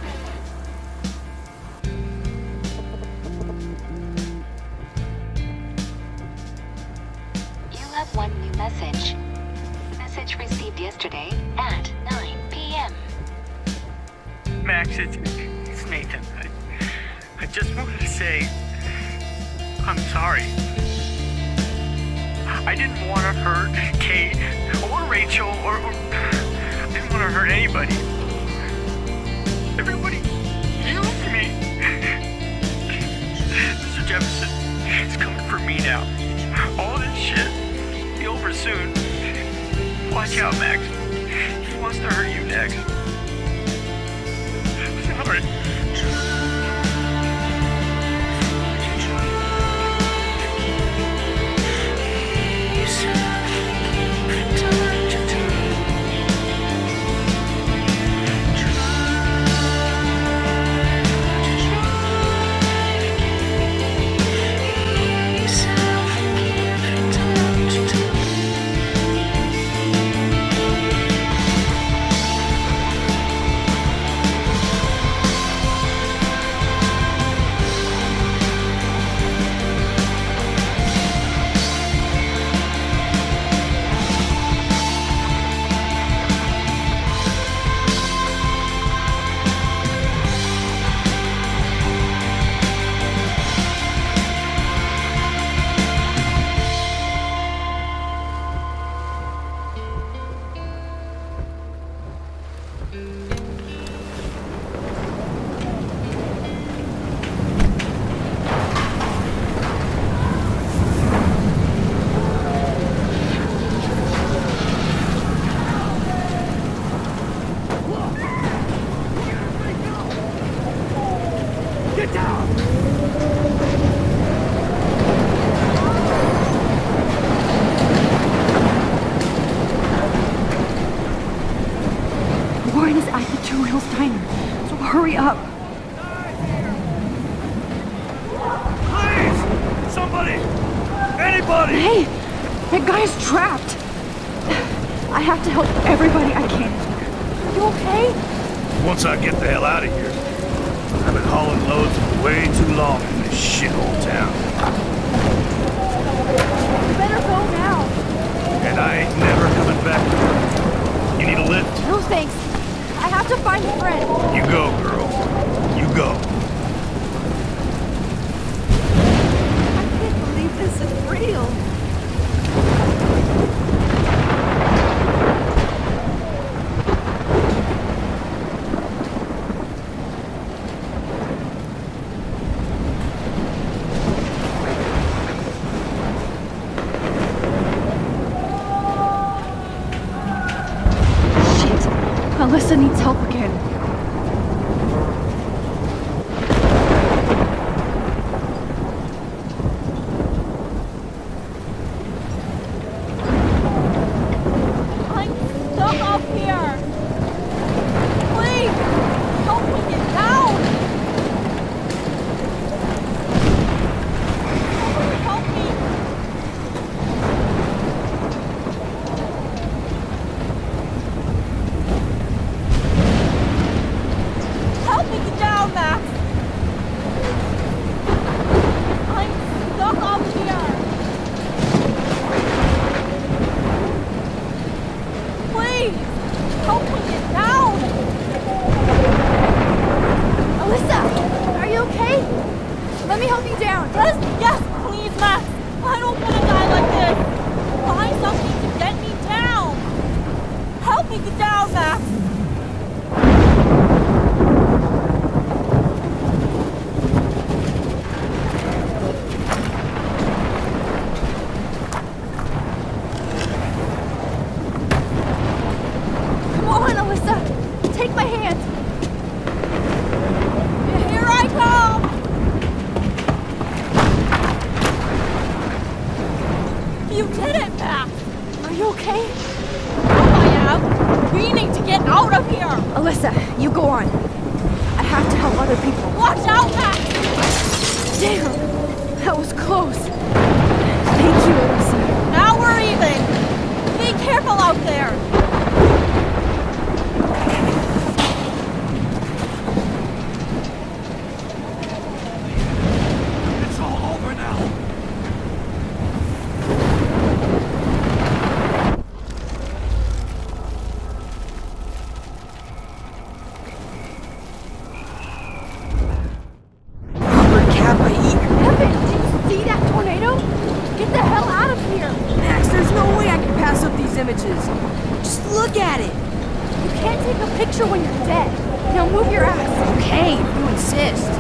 You have one new message. Message received yesterday at 9 p.m. Max, it's Nathan. I just wanted to say I'm sorry. I didn't want to hurt Kate or Rachel or I didn't want to hurt anybody. Everybody used me. Mr. Jefferson, it's coming for me now. All this shit will be over soon. Watch out, Max. He wants to hurt you next. Sorry. Warren is at the Two Wheels Diner, so hurry up. Please! Somebody! Anybody! Hey, that guy's trapped. I have to help everybody I can. You okay? Once I get the hell out of here, I've been hauling loads for way too long in this shithole town. You better go now. And I ain't never coming back to work. You need a lift? No thanks. I have to find a friend. You go, girl. You go. I can't believe this is real. You did it, Max! Are you okay? I am. We need to get out of here! Alyssa, you go on. I have to help other people. Watch out, Max! Damn! That was close. Thank you, Alyssa. Now we're even! Be careful out there! It's all over now. Evan, did you see that tornado? Get the hell out of here! Max, there's no way I can pass up these images. Just look at it. You can't take a picture when you're dead. Now move your ass. Okay, if you insist.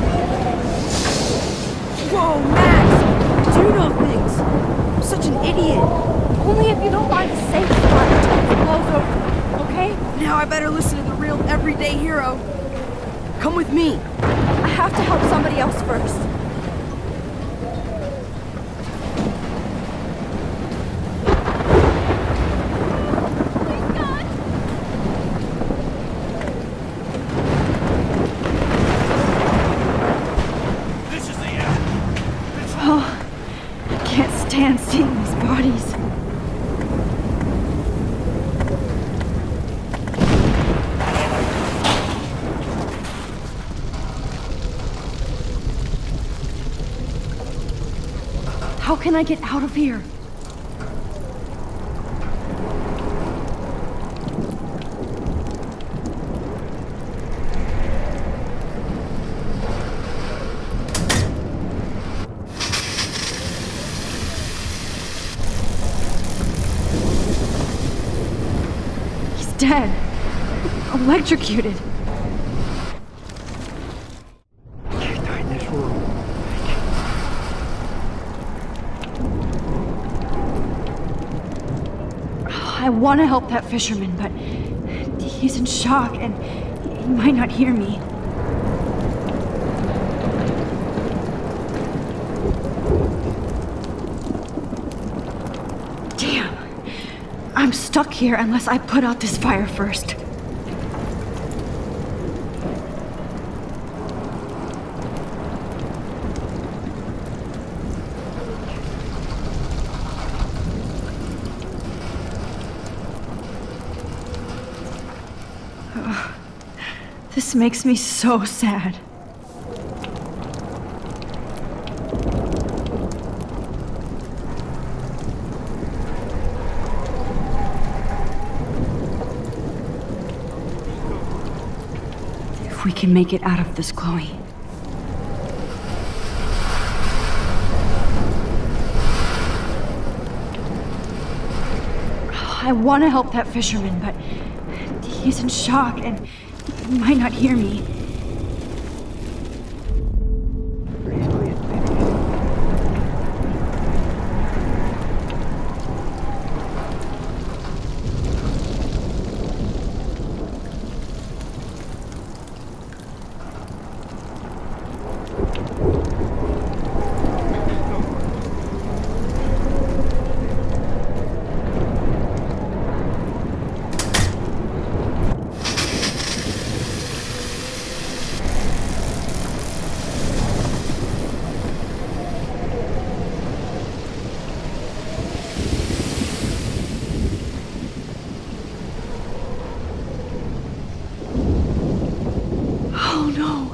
Whoa, Max! Do know things. I'm such an idiot. Only if you don't find a safe spot until it blows over, okay? Now I better listen to the real everyday hero. Come with me. I have to help somebody else first. This is the end. Oh, I can't stand seeing these bodies. How can I get out of here? He's dead. Electrocuted. I want to help that fisherman, but he's in shock and he might not hear me. Damn. I'm stuck here unless I put out this fire first. This makes me so sad. If we can make it out of this, Chloe. I want to help that fisherman, but he's in shock and he might not hear me. Oh no.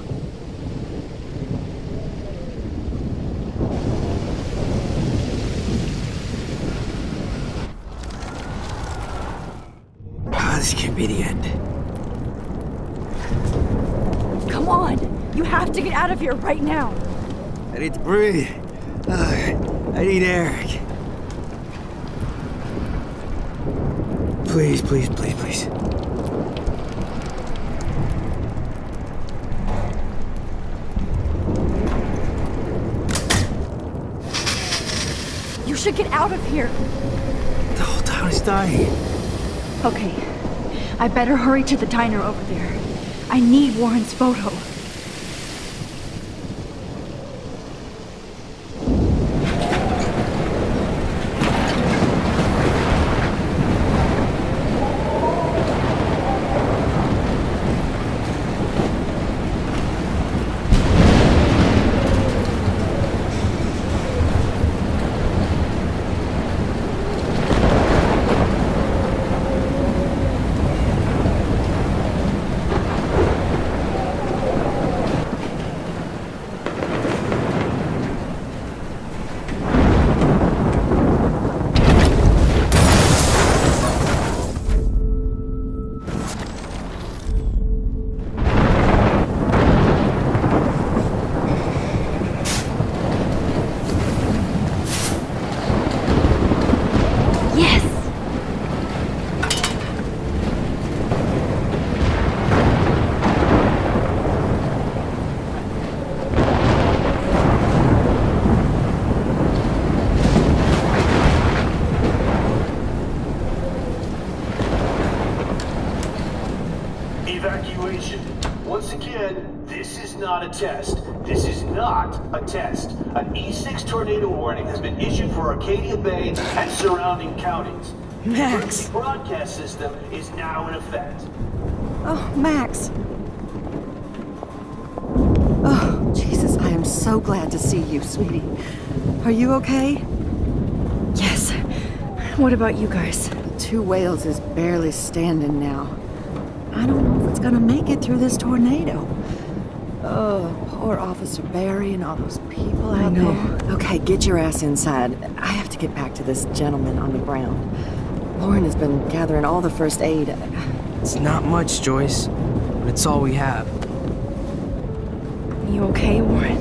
This can't be the end. Come on! You have to get out of here right now! I need to breathe. I need air. Please, please, please, please. You should get out of here! The whole town is dying. Okay, I better hurry to the diner over there. I need Warren's photo. situation. Once again, this is not a test. This is not a test. An E6 tornado warning has been issued for Arcadia Bay and surrounding counties. Max. The broadcast system is now in effect. Oh, Max. Oh, Jesus, I am so glad to see you, sweetie. Are you okay? Yes. What about you guys? The Two Whales is barely standing now. I don't know if it's gonna make it through this tornado. Oh, poor Officer Barry and all those people out there. Okay, get your ass inside. I have to get back to this gentleman on the ground. Lauren has been gathering all the first aid. It's not much, Joyce, but it's all we have. You okay, Warren?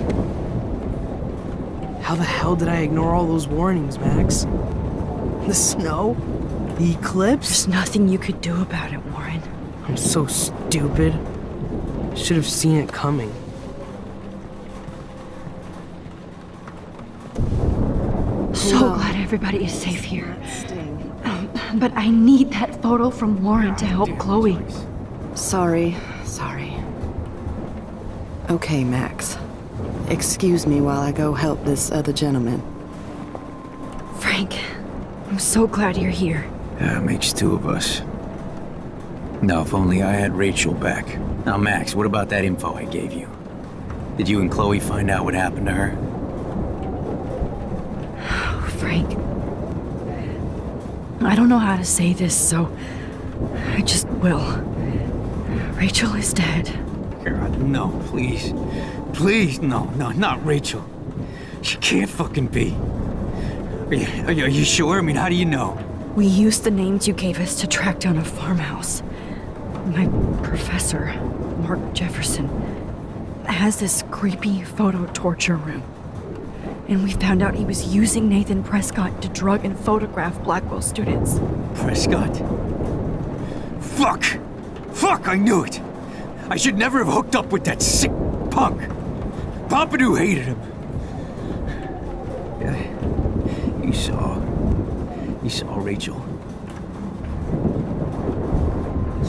How the hell did I ignore all those warnings, Max? The snow? The eclipse? There's nothing you could do about it, Warren. I'm so stupid. Should have seen it coming. So glad everybody is safe here. But I need that photo from Lauren to help Chloe. Sorry. Okay, Max. Excuse me while I go help this other gentleman. Frank, I'm so glad you're here. Yeah, it makes two of us. Now, if only I had Rachel back. Now, Max, what about that info I gave you? Did you and Chloe find out what happened to her? Oh, Frank. I don't know how to say this, so I just will. Rachel is dead. God, no, please. Please, no, not Rachel. She can't fucking be. Are you sure? I mean, how do you know? We used the names you gave us to track down a farmhouse. My professor, Mark Jefferson, has this creepy photo torture room. And we found out he was using Nathan Prescott to drug and photograph Blackwell students. Prescott? Fuck, I knew it! I should never have hooked up with that sick punk! Pompidou hated him! Yeah, you saw Rachel.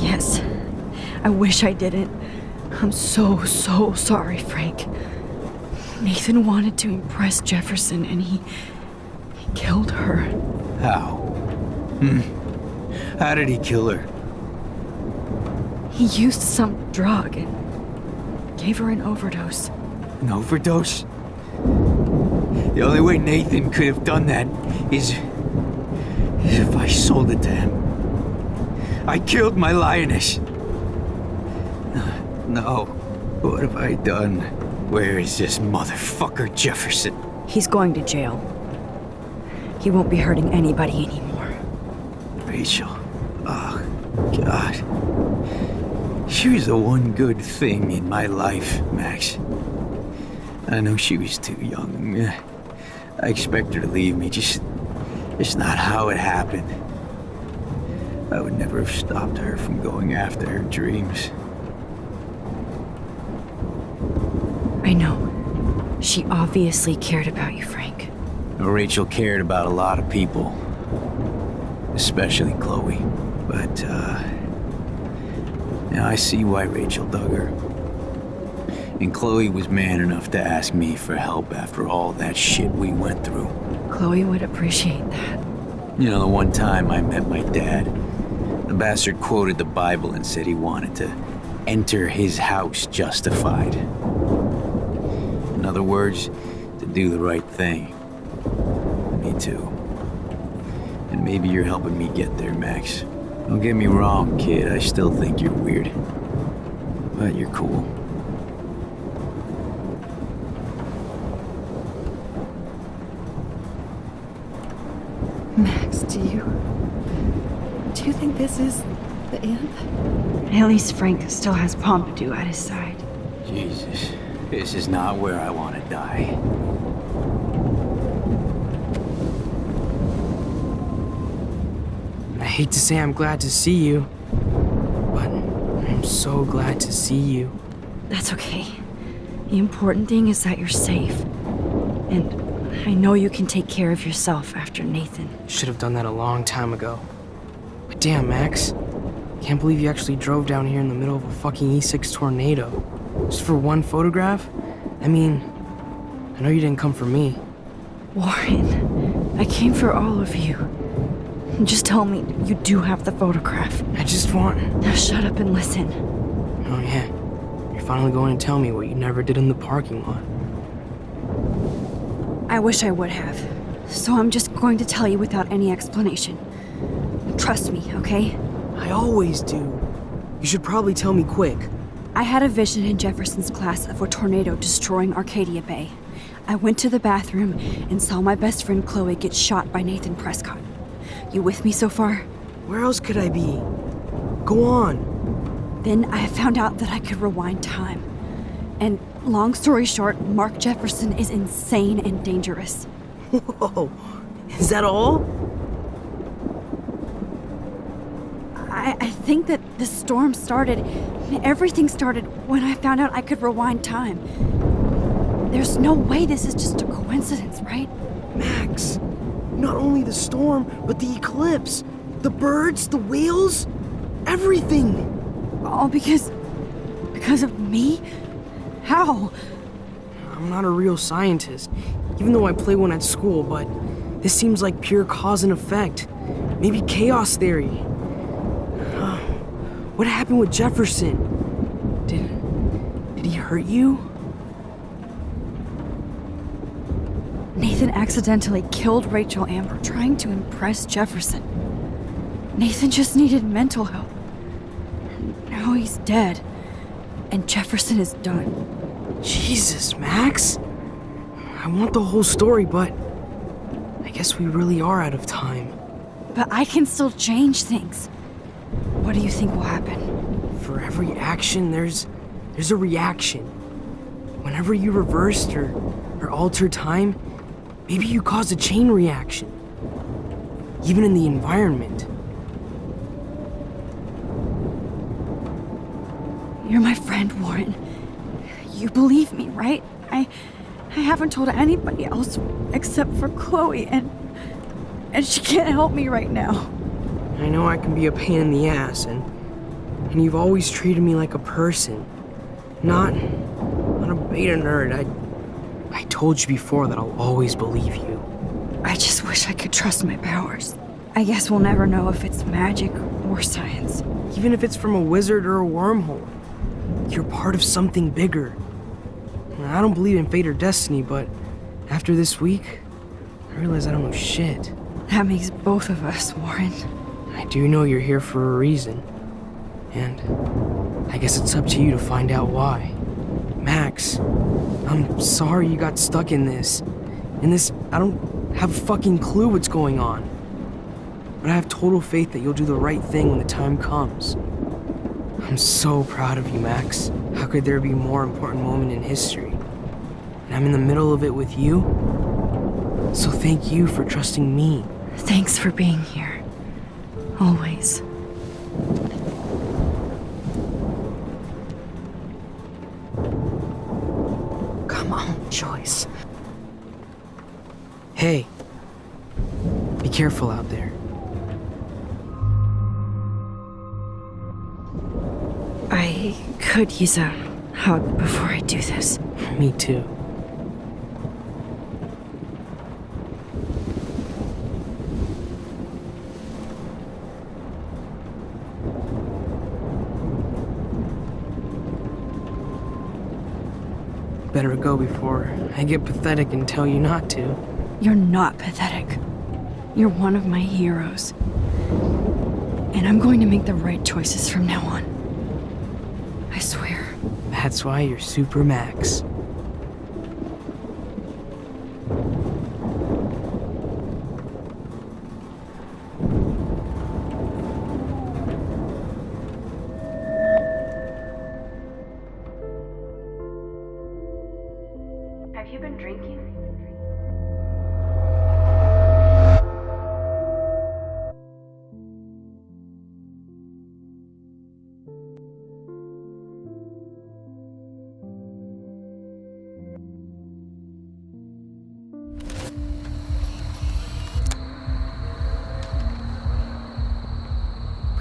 Yes. I wish I didn't. I'm so sorry, Frank. Nathan wanted to impress Jefferson, and he killed her. How? How did he kill her? He used some drug and gave her an overdose. An overdose? The only way Nathan could have done that is if I sold it to him. I killed my lioness. No. What have I done? Where is this motherfucker Jefferson? He's going to jail. He won't be hurting anybody anymore. Rachel. Oh, God. She was the one good thing in my life, Max. I know she was too young. I expect her to leave me, just not how it happened. I would never have stopped her from going after her dreams. I know. She obviously cared about you, Frank. Rachel cared about a lot of people. Especially Chloe. But, now I see why Rachel dug her. And Chloe was man enough to ask me for help after all that shit we went through. Chloe would appreciate that. You know, the one time I met my dad, the bastard quoted the Bible and said he wanted to enter his house justified. In other words, to do the right thing. Me too. And maybe you're helping me get there, Max. Don't get me wrong, kid, I still think you're weird. But you're cool. Max, do you think this is the end? At least Frank still has Pompidou at his side. Jesus, this is not where I want to die. I hate to say I'm glad to see you, but I'm so glad to see you. That's okay. The important thing is that you're safe. And I know you can take care of yourself after Nathan. Should have done that a long time ago. But damn, Max. Can't believe you actually drove down here in the middle of a fucking E6 tornado. Just for one photograph? I mean, I know you didn't come for me. Warren, I came for all of you. Just tell me you do have the photograph. I just want... Now shut up and listen. Oh yeah, you're finally going to tell me what you never did in the parking lot. I wish I would have. So I'm just going to tell you without any explanation. Trust me, okay? I always do. You should probably tell me quick. I had a vision in Jefferson's class of a tornado destroying Arcadia Bay. I went to the bathroom and saw my best friend Chloe get shot by Nathan Prescott. You with me so far? Where else could I be? Go on. Then I found out that I could rewind time. And long story short, Mark Jefferson is insane and dangerous. Whoa, is that all? I think that the storm started, everything started when I found out I could rewind time. There's no way this is just a coincidence, right? Max, not only the storm, but the eclipse, the birds, the whales, everything. All because of me? How? I'm not a real scientist, even though I play one at school, but this seems like pure cause and effect. Maybe chaos theory. What happened with Jefferson? Did he hurt you? Nathan accidentally killed Rachel Amber trying to impress Jefferson. Nathan just needed mental help. Now he's dead, and Jefferson is done. Jesus, Max. I want the whole story, but I guess we really are out of time. But I can still change things. What do you think will happen? For every action, there's a reaction. Whenever you reversed or altered time, maybe you caused a chain reaction. Even in the environment. You're my friend, Warren. You believe me, right? I haven't told anybody else except for Chloe, and she can't help me right now. I know I can be a pain in the ass, and you've always treated me like a person. Not a beta nerd. I told you before that I'll always believe you. I just wish I could trust my powers. I guess we'll never know if it's magic or science. Even if it's from a wizard or a wormhole, you're part of something bigger. I don't believe in fate or destiny, but after this week, I realize I don't know shit. That makes both of us, Warren. I do know you're here for a reason. And I guess it's up to you to find out why. Max, I'm sorry you got stuck in this. I don't have a fucking clue what's going on. But I have total faith that you'll do the right thing when the time comes. I'm so proud of you, Max. How could there be a more important moment in history? And I'm in the middle of it with you. So thank you for trusting me. Thanks for being here. Always. Come on, Joyce. Hey, be careful out there. I could use a hug before I do this. Me too. Better go before I get pathetic and tell you not to. You're not pathetic. You're one of my heroes. And I'm going to make the right choices from now on. I swear. That's why you're Super Max. Have you been drinking?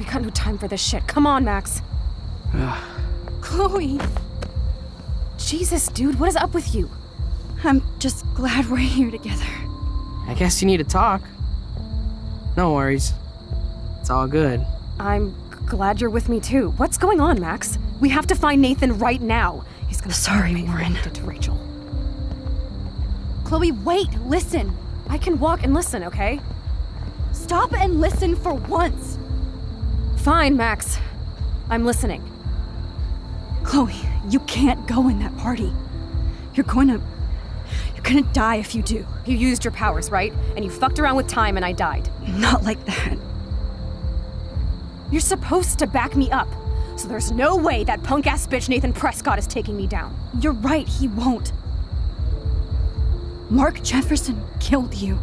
We got no time for this shit. Come on, Max. Chloe! Jesus, dude, what is up with you? I'm just glad we're here together. I guess you need to talk. No worries. It's all good. I'm glad you're with me too. What's going on, Max? We have to find Nathan right now. He's gonna Sorry, Warren. did to Rachel. Chloe, wait, listen. I can walk and listen, okay? Stop and listen for once. Fine, Max. I'm listening. Chloe, you can't go in that party. You're gonna die if you do. You used your powers, right? And you fucked around with time and I died. Not like that. You're supposed to back me up. So there's no way that punk-ass bitch Nathan Prescott is taking me down. You're right, he won't. Mark Jefferson killed you.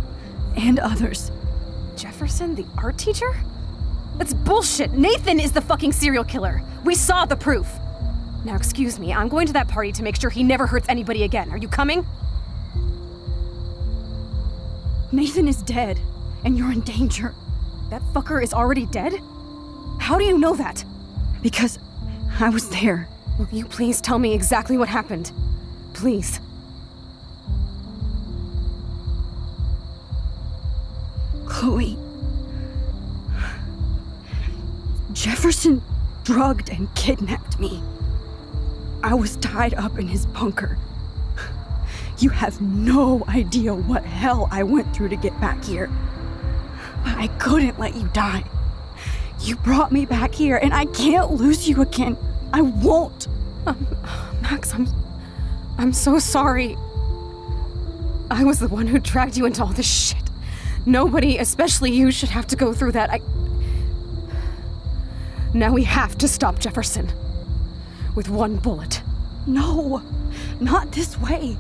And others. Jefferson, the art teacher? That's bullshit. Nathan is the fucking serial killer. We saw the proof. Now, excuse me, I'm going to that party to make sure he never hurts anybody again. Are you coming? Nathan is dead, and you're in danger. That fucker is already dead? How do you know that? Because I was there. Will you please tell me exactly what happened? Please. Chloe. Jefferson drugged and kidnapped me. I was tied up in his bunker. You have no idea what hell I went through to get back here. But I couldn't let you die. You brought me back here, and I can't lose you again. I won't. Max, I'm so sorry. I was the one who dragged you into all this shit. Nobody, especially you, should have to go through that. Now we have to stop Jefferson. With one bullet. No, not this way.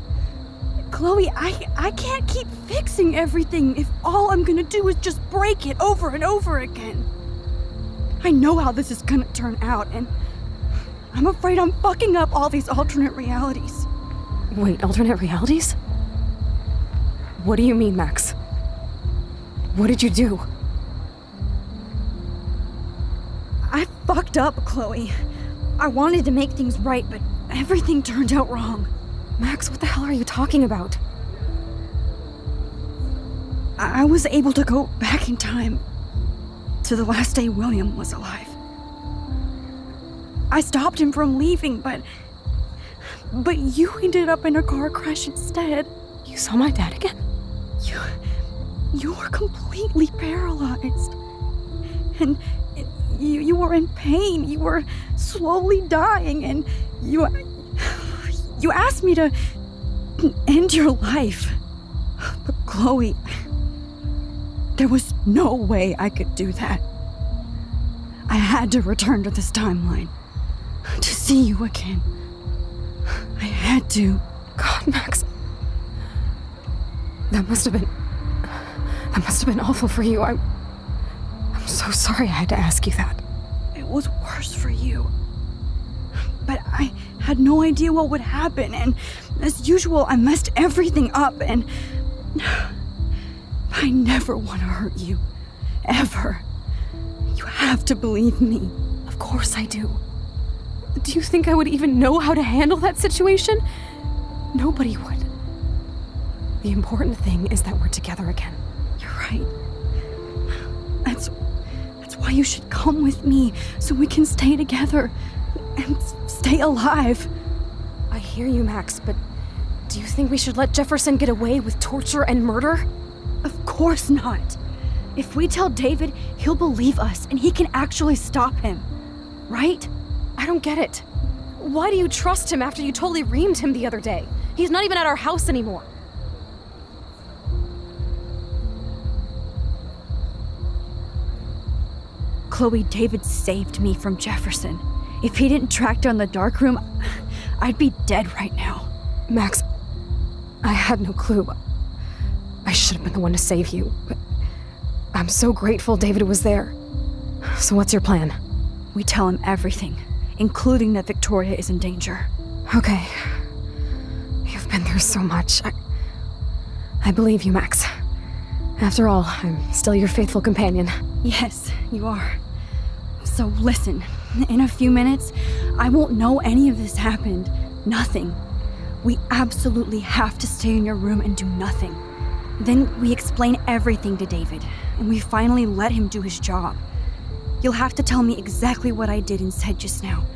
Chloe, I can't keep fixing everything if all I'm gonna do is just break it over and over again. I know how this is gonna turn out, and I'm afraid I'm fucking up all these alternate realities. Wait, alternate realities? What do you mean, Max? What did you do? I fucked up, Chloe. I wanted to make things right, but everything turned out wrong. Max, what the hell are you talking about? I was able to go back in time to the last day William was alive. I stopped him from leaving, but you ended up in a car crash instead. You saw my dad again? You were completely paralyzed. And you were in pain. You were slowly dying, and you asked me to end your life. But Chloe, there was no way I could do that. I had to return to this timeline to see you again. I had to. God, Max. That must have been awful for you. I'm so sorry I had to ask you that. It was worse for you. But I had no idea what would happen, and as usual, I messed everything up, and I never want to hurt you. Ever. You have to believe me. Of course I do. Do you think I would even know how to handle that situation? Nobody would. The important thing is that we're together again. You're right. That's why you should come with me, so we can stay together and stay alive. I hear you, Max, but do you think we should let Jefferson get away with torture and murder? Of course not. If we tell David, he'll believe us and he can actually stop him. Right? I don't get it. Why do you trust him after you totally reamed him the other day? He's not even at our house anymore. Chloe, David saved me from Jefferson. If he didn't track down the darkroom, I'd be dead right now. Max, I had no clue. I should have been the one to save you, but I'm so grateful David was there. So what's your plan? We tell him everything, including that Victoria is in danger. Okay. You've been through so much. I believe you, Max. After all, I'm still your faithful companion. Yes, you are. So listen, in a few minutes, I won't know any of this happened. Nothing. We absolutely have to stay in your room and do nothing. Then we explain everything to David, and we finally let him do his job. You'll have to tell me exactly what I did and said just now.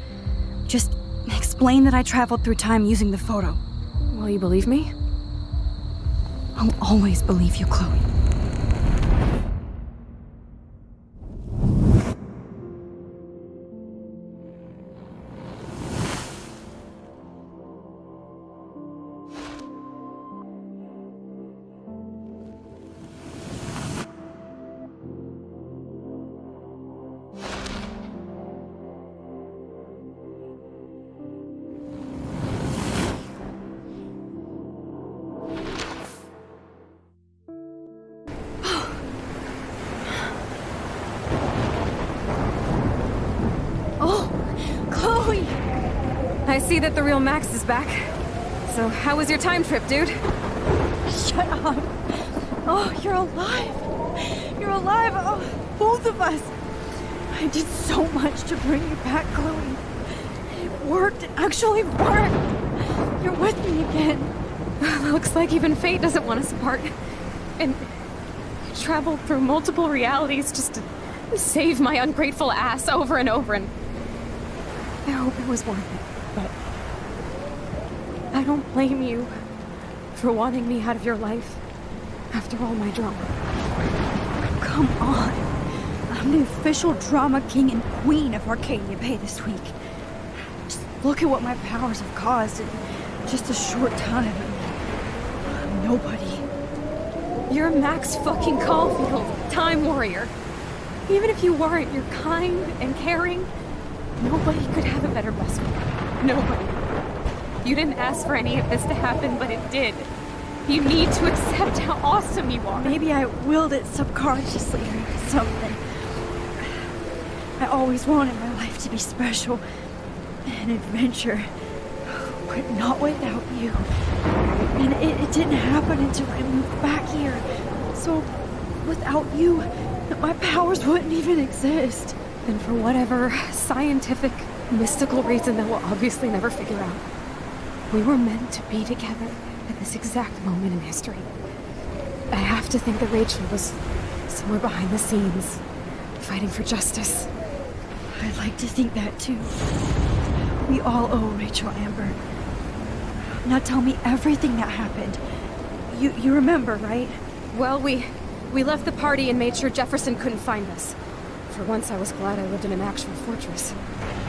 Just explain that I traveled through time using the photo. Will you believe me? I'll always believe you, Chloe. I see that the real Max is back. So how was your time trip, dude? Shut up. Oh, you're alive. You're alive. Oh, both of us. I did so much to bring you back, Chloe. It worked. It actually worked. You're with me again. Looks like even fate doesn't want us apart. And I traveled through multiple realities just to save my ungrateful ass over and over, and I hope it was worth it. But I don't blame you for wanting me out of your life after all my drama. Come on. I'm the official drama king and queen of Arcadia Bay this week. Just look at what my powers have caused in just a short time. I'm nobody. You're Max fucking Caulfield, Time Warrior. Even if you weren't, you're kind and caring. Nobody could have a better best friend. Nobody. You didn't ask for any of this to happen, but it did. You need to accept how awesome you are. Maybe I willed it subconsciously or something. I always wanted my life to be special. An adventure. But not without you. And it didn't happen until I moved back here. So, without you, my powers wouldn't even exist. And for whatever scientific, mystical reason that we'll obviously never figure out, we were meant to be together at this exact moment in history. I have to think that Rachel was somewhere behind the scenes, fighting for justice. I'd like to think that too. We all owe Rachel Amber. Now tell me everything that happened. You remember, right? Well, we left the party and made sure Jefferson couldn't find us. For once, I was glad I lived in an actual fortress.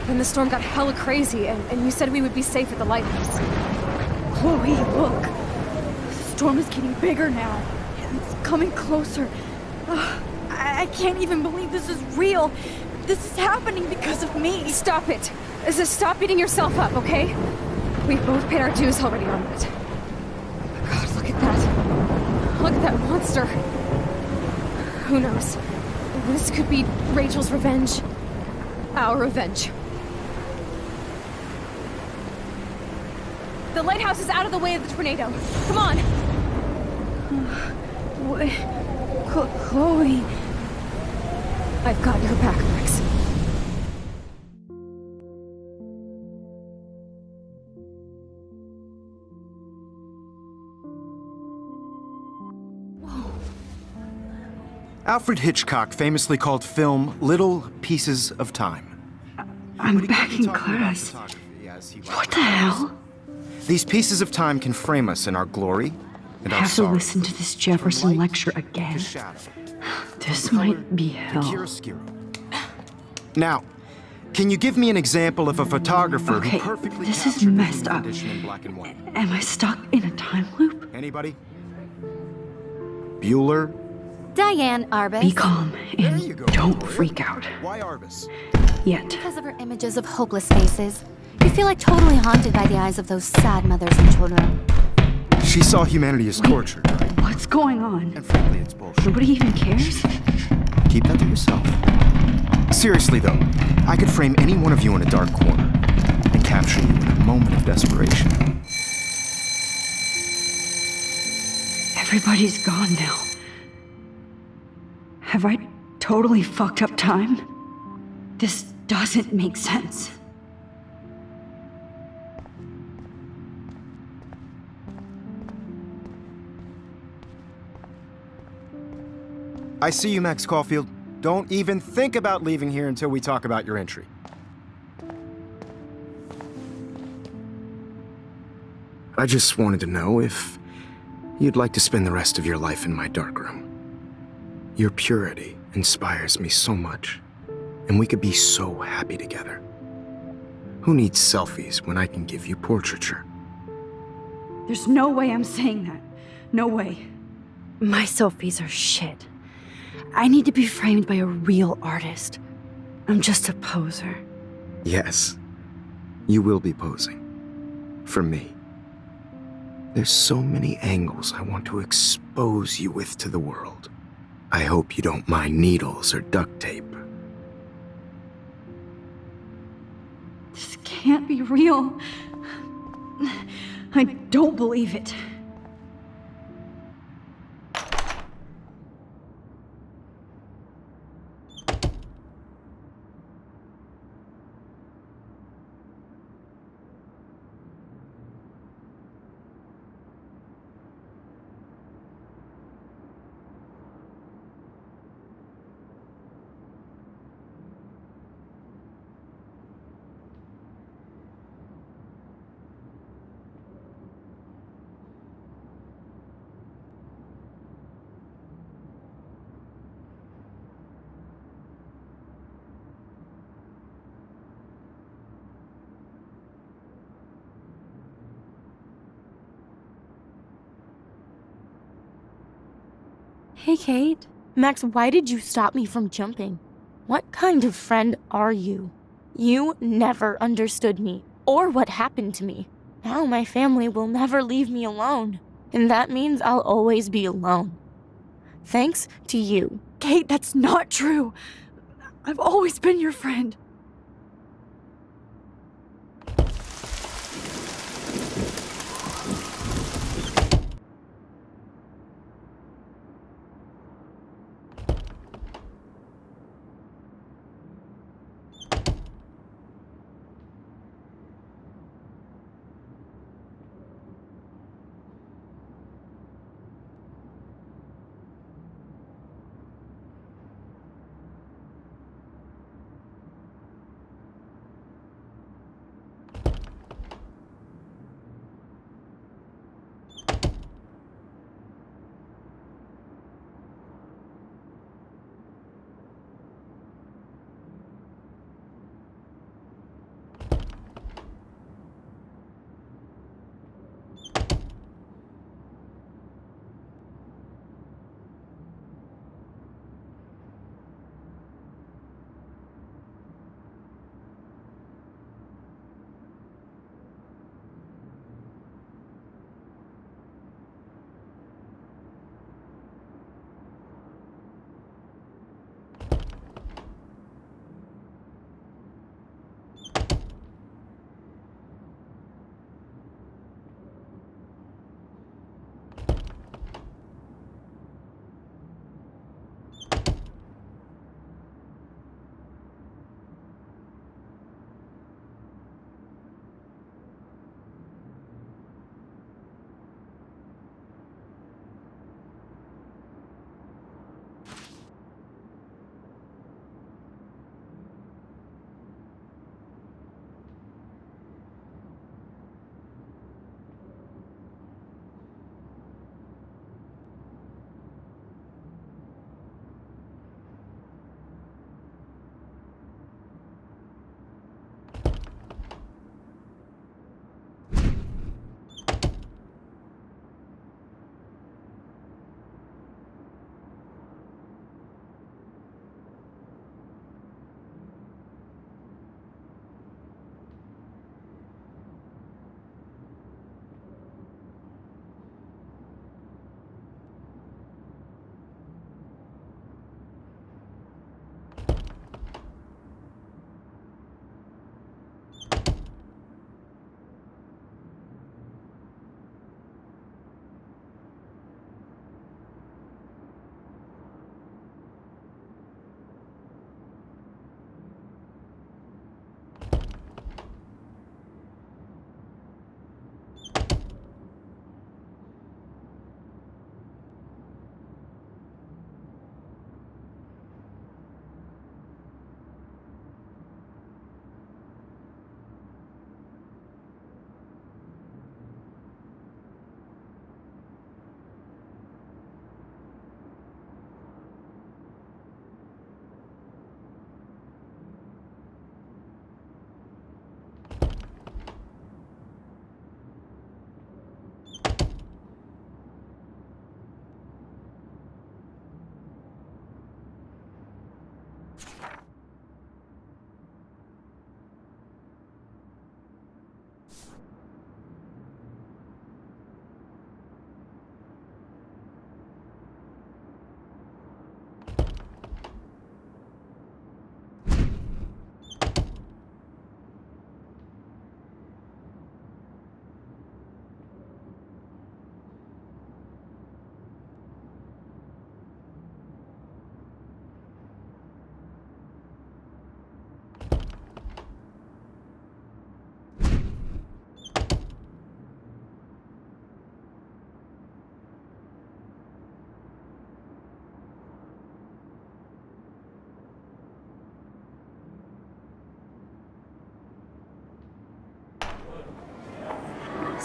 Then the storm got hella crazy, and you said we would be safe at the lighthouse. Chloe, look. The storm is getting bigger now. It's coming closer. I can't even believe this is real. This is happening because of me. Stop it. Stop beating yourself up, okay? We've both paid our dues already on it. Oh my God, look at that. Look at that monster. Who knows? This could be Rachel's revenge. Our revenge. The lighthouse is out of the way of the tornado. Come on! Chloe... I've got your back, Max. Alfred Hitchcock famously called film little pieces of time. I'm back in class. What the hell? These pieces of time can frame us in our glory and I our have to sorrow. listen to this Jefferson lecture again. This might be hell. Now, can you give me an example of a photographer Okay, who perfectly this is captured the messed human up. condition in black and white? Am I stuck in a time loop? Anybody? Bueller? Diane Arbus. Be calm and don't freak out. Why Arbus? Yet. Because of her images of hopeless faces. You feel like totally haunted by the eyes of those sad mothers and children. She saw humanity as tortured, right? What's going on? And frankly, it's bullshit. Nobody even cares? Keep that to yourself. Seriously, though, I could frame any one of you in a dark corner and capture you in a moment of desperation. Everybody's gone now. Have I totally fucked up time? This doesn't make sense. I see you, Max Caulfield. Don't even think about leaving here until we talk about your entry. I just wanted to know if you'd like to spend the rest of your life in my darkroom. Your purity inspires me so much, and we could be so happy together. Who needs selfies when I can give you portraiture? There's no way I'm saying that. No way. My selfies are shit. I need to be framed by a real artist. I'm just a poser. Yes, you will be posing. For me. There's so many angles I want to expose you with to the world. I hope you don't mind needles or duct tape. This can't be real. I don't believe it. Hey, Kate. Max, why did you stop me from jumping? What kind of friend are you? You never understood me, or what happened to me. Now my family will never leave me alone, and that means I'll always be alone. Thanks to you. Kate, that's not true. I've always been your friend.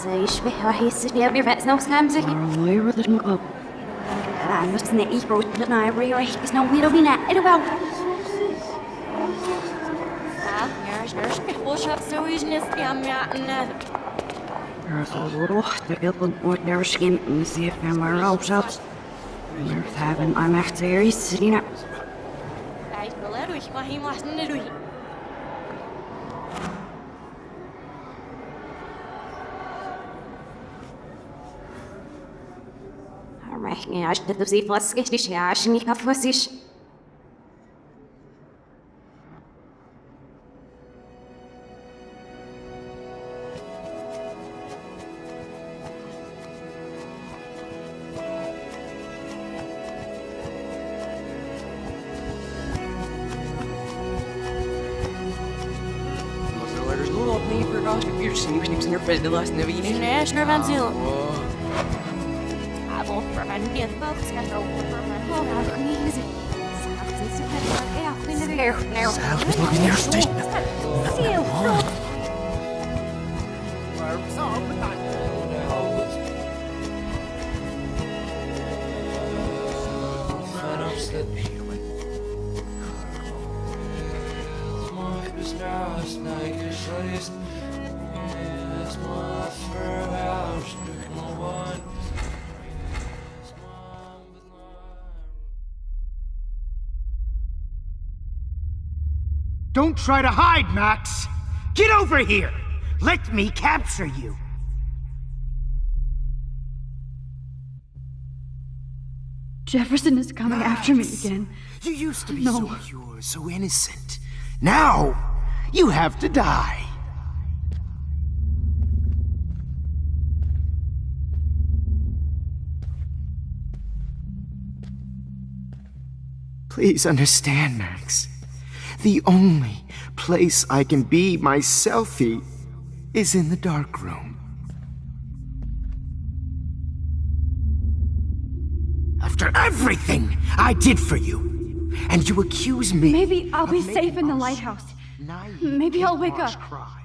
زي يشبه راح يستني بيرفع نفس خمسة. I'm just in the Ebro, and I realize there's no way to be not. It'll go. There's push up so easy to see. I'm not in that. There's a little, the little what their skin and see if I'm where else up. There's having, I'm actually sitting up. I will let you, but he mustn't do it. رحني عشت تبزي فاسكش ليش عشني كفوسيش Don't try to hide, Max! Get over here! Let me capture you! Jefferson is coming after me again. You used to be so pure, so innocent. Now, you have to die. Please understand, Max. The only place I can be myself is in the dark room. After everything I did for you, and you accuse me. Maybe I'll be safe in the lighthouse. Maybe I'll wake up. Cry.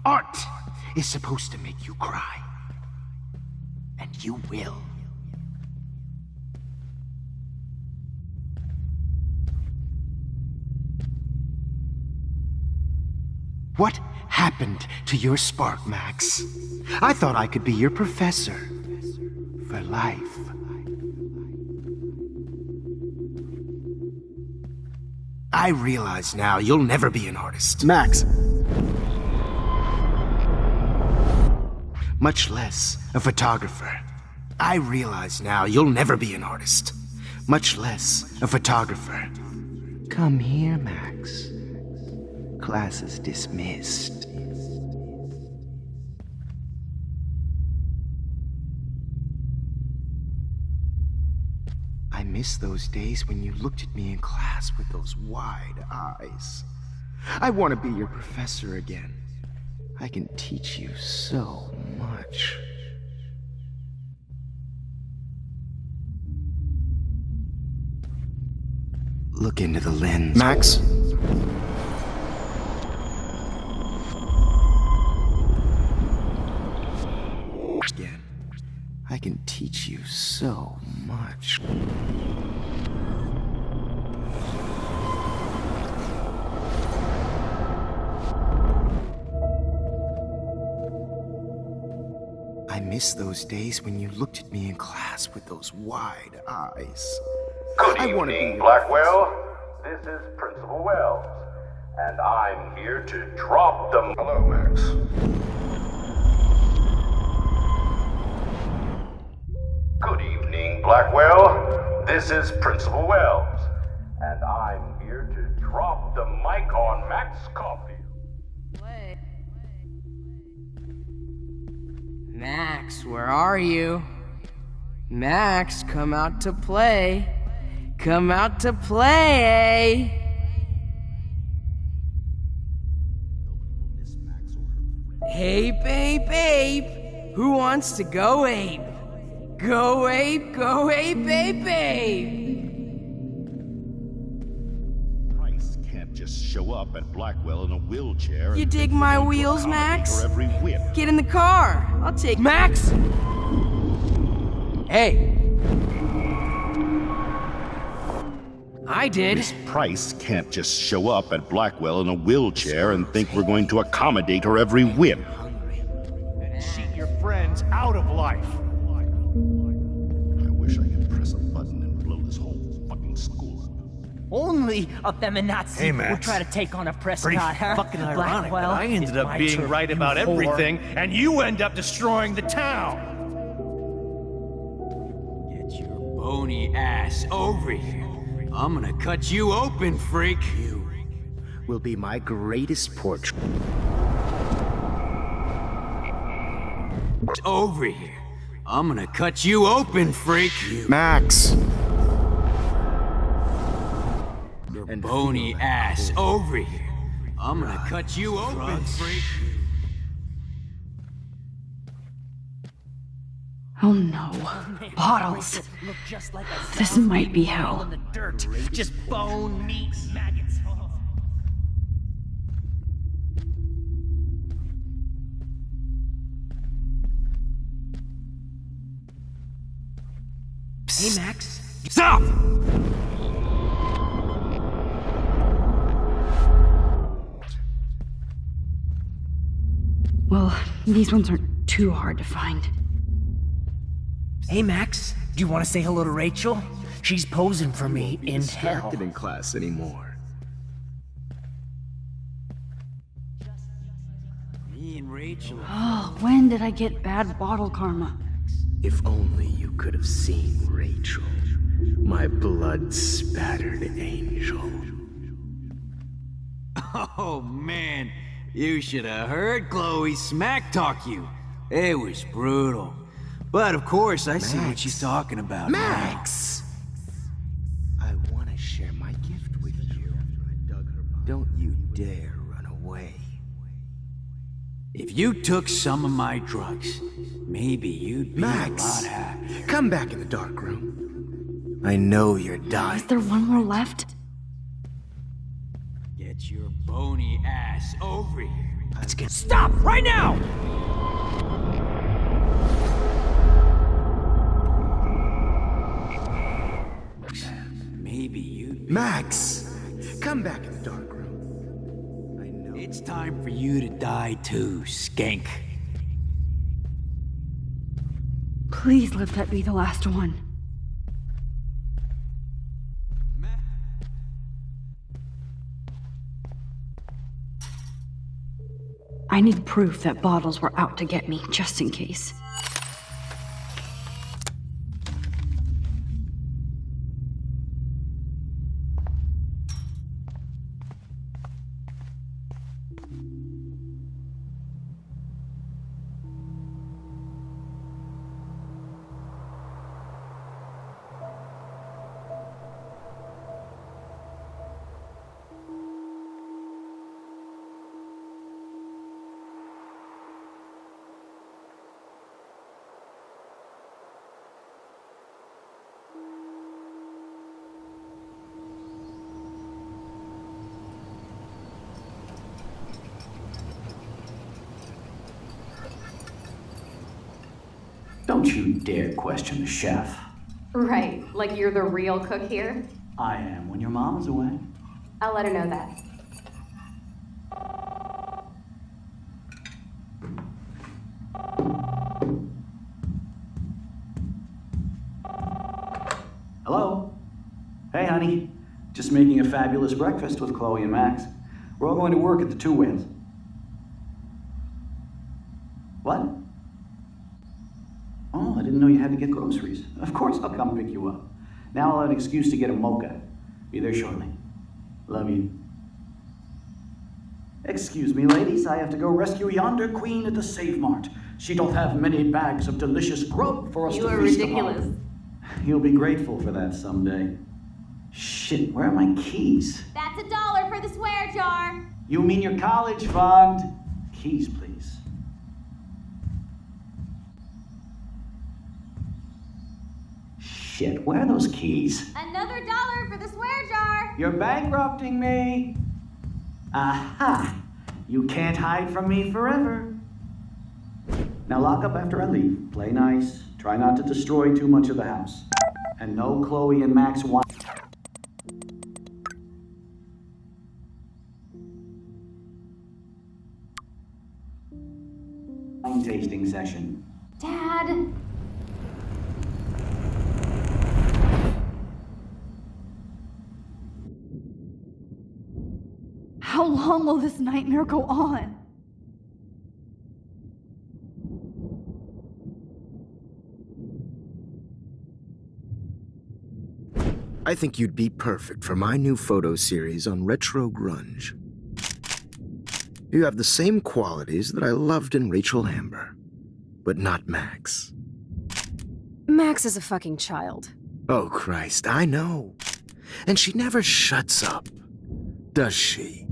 Art is supposed to make you cry. And you will. What happened to your spark, Max? I thought I could be your professor. For life. I realize now you'll never be an artist. Max. Much less a photographer. I realize now you'll never be an artist. Much less a photographer. Come here, Max. Class is dismissed. I miss those days when you looked at me in class with those wide eyes. I want to be your professor again. I can teach you so much. Look into the lens. Max? Again. I can teach you so much. I miss those days when you looked at me in class with those wide eyes. Good evening, Blackwell. This is Principal Wells, and I'm here to drop the... Hello, Max. Good evening, Blackwell. This is Principal Wells, and I'm here to drop the mic on Max Caulfield. Max, where are you? Max, come out to play. Come out to play, Ape, ape, ape. Who wants to go ape? Go ape, ape, ape, ape. Price can't just show up at Blackwell in a wheelchair. You and dig think we're my going to wheels, accommodate Max? her every whim. Get in the car. I'll take Max. Hey. I did. Miss Price can't just show up at Blackwell in a wheelchair and think we're going to accommodate her every whim. And cheat your friends out of life. I wish I could press a button and blow this whole fucking school up. Only a feminazi Hey, would Max. try to take on a Pretty Prescott, huh? fucking ironic Blackwell that I ended is up my being turf, right you about whore. everything, and you end up destroying the town. Get your bony ass over here. I'm gonna cut you open, freak. You will be my greatest portrait. Over here. I'm gonna cut you open, freak. Max! Your bony ass over here. I'm gonna cut you open, freak. Oh no. Bottles. Look just like a This might be hell. in the dirt. Just bone, meat, maggots. Hey, Max. Stop! Well, these ones aren't too hard to find. Hey, Max. Do you want to say hello to Rachel? She's posing for me in hell. in class anymore. Me and Rachel. Oh, when did I get bad bottle karma? If only you could have seen Rachel, my blood-spattered angel. Oh, man. You should have heard Chloe smack talk you. It was brutal. But of course, I see what she's talking about. Max! I want to share my gift with you. Don't you dare run away. If you took some of my drugs, maybe you'd be Max, a lot happier. come back in the dark room. I know you're dying. Is there one more left? Get your bony ass over here. Let's get. Stop right now! Maybe you'd be Max, come back in the dark room. I know. It's time for you to die too, skank. Please let that be the last one. I need proof that bottles were out to get me, just in case. Don't you dare question the chef. Right, like you're the real cook here? I am when your mom is away. I'll let her know that. Hello? Hey, honey. Just making a fabulous breakfast with Chloe and Max. We're all going to work at the Two Whales. What? Oh, I didn't know you had to get groceries. Of course I'll come pick you up. Now I'll have an excuse to get a mocha. Be there shortly. Love you. Excuse me, ladies. I have to go rescue yonder queen at the Save Mart. She doth have many bags of delicious grub for us to feast upon. You'll be grateful for that someday. Shit, where are my keys? That's $1 for the swear jar. You mean your college fund? Keys, please. Shit, where are those keys? Another $1 for the swear jar! You're bankrupting me! Aha! You can't hide from me forever. Now lock up after I leave. Play nice. Try not to destroy too much of the house. And no Chloe and Max wine tasting session. Dad! How long will this nightmare go on? I think you'd be perfect for my new photo series on retro grunge. You have the same qualities that I loved in Rachel Amber, but not Max. Max is a fucking child. Oh, Christ, I know. And she never shuts up, does she?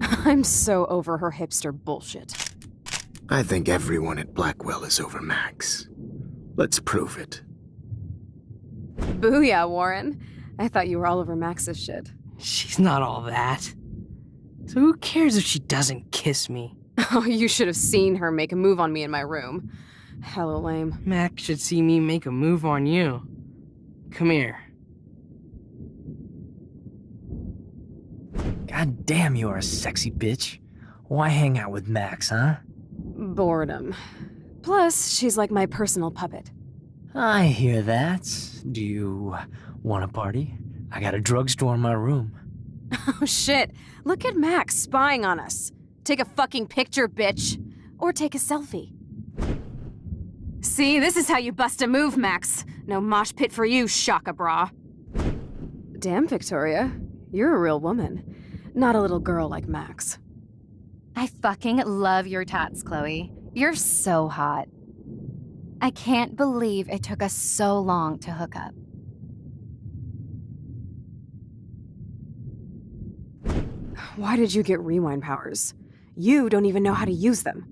I'm so over her hipster bullshit. I think everyone at Blackwell is over Max. Let's prove it. Booyah, Warren. I thought you were all over Max's shit. She's not all that. So who cares if she doesn't kiss me? Oh, you should have seen her make a move on me in my room. Hella lame. Max should see me make a move on you. Come here. God damn, you are a sexy bitch. Why hang out with Max, huh? Boredom. Plus, she's like my personal puppet. I hear that. Do you want a party? I got a drugstore in my room. Oh shit, look at Max spying on us. Take a fucking picture, bitch. Or take a selfie. See, this is how you bust a move, Max. No mosh pit for you, Shaka Bra. Damn, Victoria. You're a real woman. Not a little girl like Max. I fucking love your tats, Chloe. You're so hot. I can't believe it took us so long to hook up. Why did you get rewind powers? You don't even know how to use them.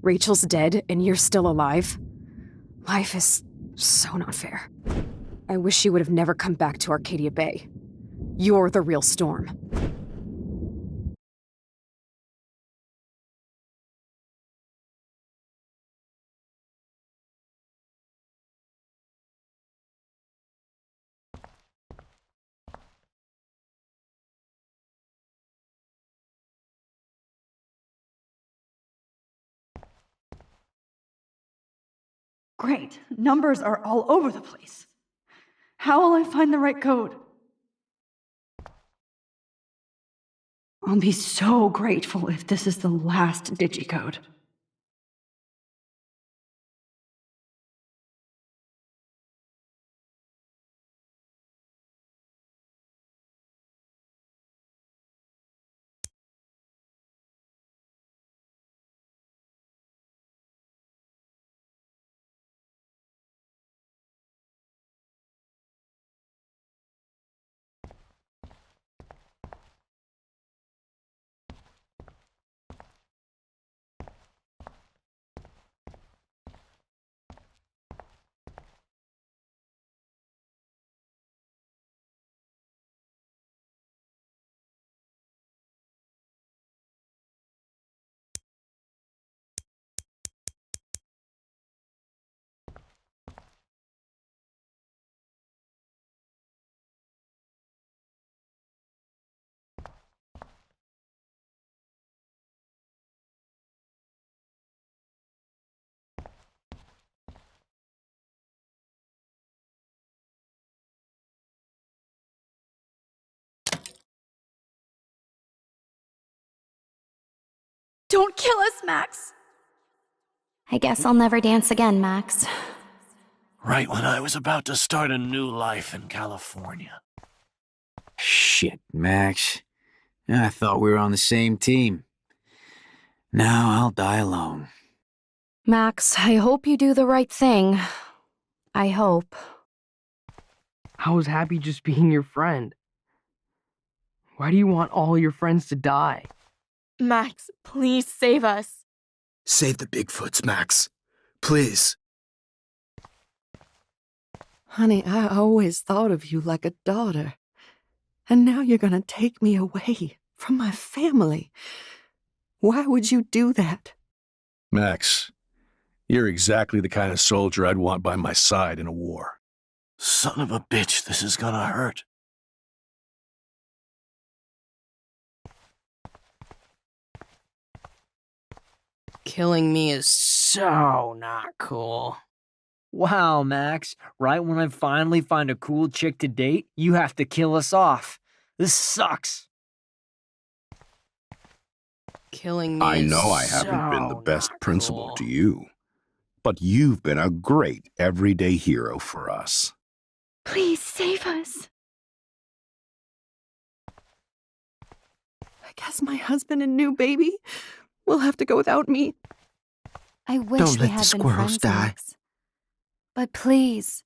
Rachel's dead and you're still alive. Life is so not fair. I wish you would have never come back to Arcadia Bay. You're the real Storm. Great. Numbers are all over the place. How will I find the right code? I'll be so grateful if this is the last digicode. Don't kill us, Max! I guess I'll never dance again, Max. Right when I was about to start a new life in California. Shit, Max. I thought we were on the same team. Now I'll die alone. Max, I hope you do the right thing. I hope. I was happy just being your friend. Why do you want all your friends to die? Max, please save us. Save the Bigfoots, Max. Please. Honey, I always thought of you like a daughter. And now you're gonna take me away from my family. Why would you do that? Max, you're exactly the kind of soldier I'd want by my side in a war. Son of a bitch, this is gonna hurt. Killing me is so not cool. Wow, Max. Right when I finally find a cool chick to date, you have to kill us off. This sucks. Killing me I is know I haven't been the so best not principal cool. to you, but you've been a great everyday hero for us. Please save us. I guess my husband and new baby will have to go without me. I wish Don't we let had the been squirrels friends, die. Max. But please,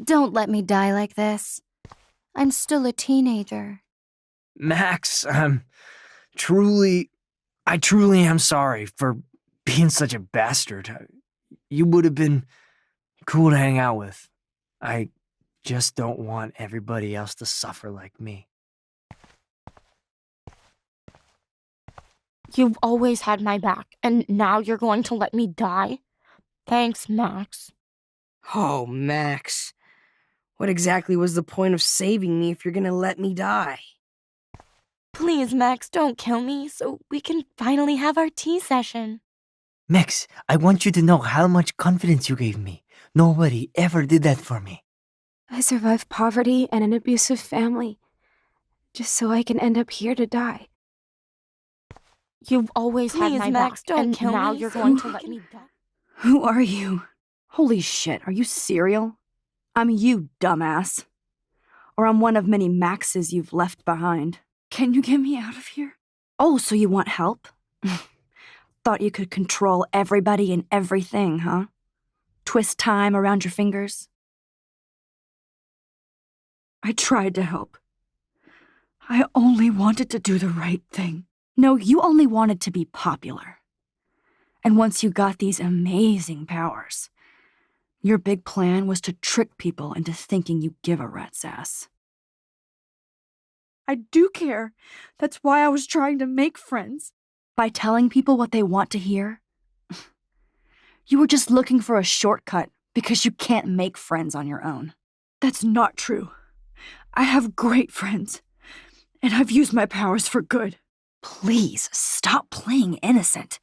don't let me die like this. I'm still a teenager. Max, I truly am sorry for being such a bastard. You would have been cool to hang out with. I just don't want everybody else to suffer like me. You've always had my back, and now you're going to let me die? Thanks, Max. Oh, Max. What exactly was the point of saving me if you're gonna let me die? Please, Max, don't kill me so we can finally have our tea session. Max, I want you to know how much confidence you gave me. Nobody ever did that for me. I survived poverty and an abusive family, just so I can end up here to die. You've always had Please, my Max, back, don't and kill now me you're so going we to let can- me die. Who are you? Holy shit, are you cereal? I'm you, dumbass. Or I'm one of many Maxes you've left behind. Can you get me out of here? Oh, so you want help? Thought you could control everybody and everything, huh? Twist time around your fingers? I tried to help. I only wanted to do the right thing. No, you only wanted to be popular. And once you got these amazing powers, your big plan was to trick people into thinking you give a rat's ass. I do care. That's why I was trying to make friends. By telling people what they want to hear. You were just looking for a shortcut because you can't make friends on your own. That's not true. I have great friends, and I've used my powers for good. Please, stop playing innocent.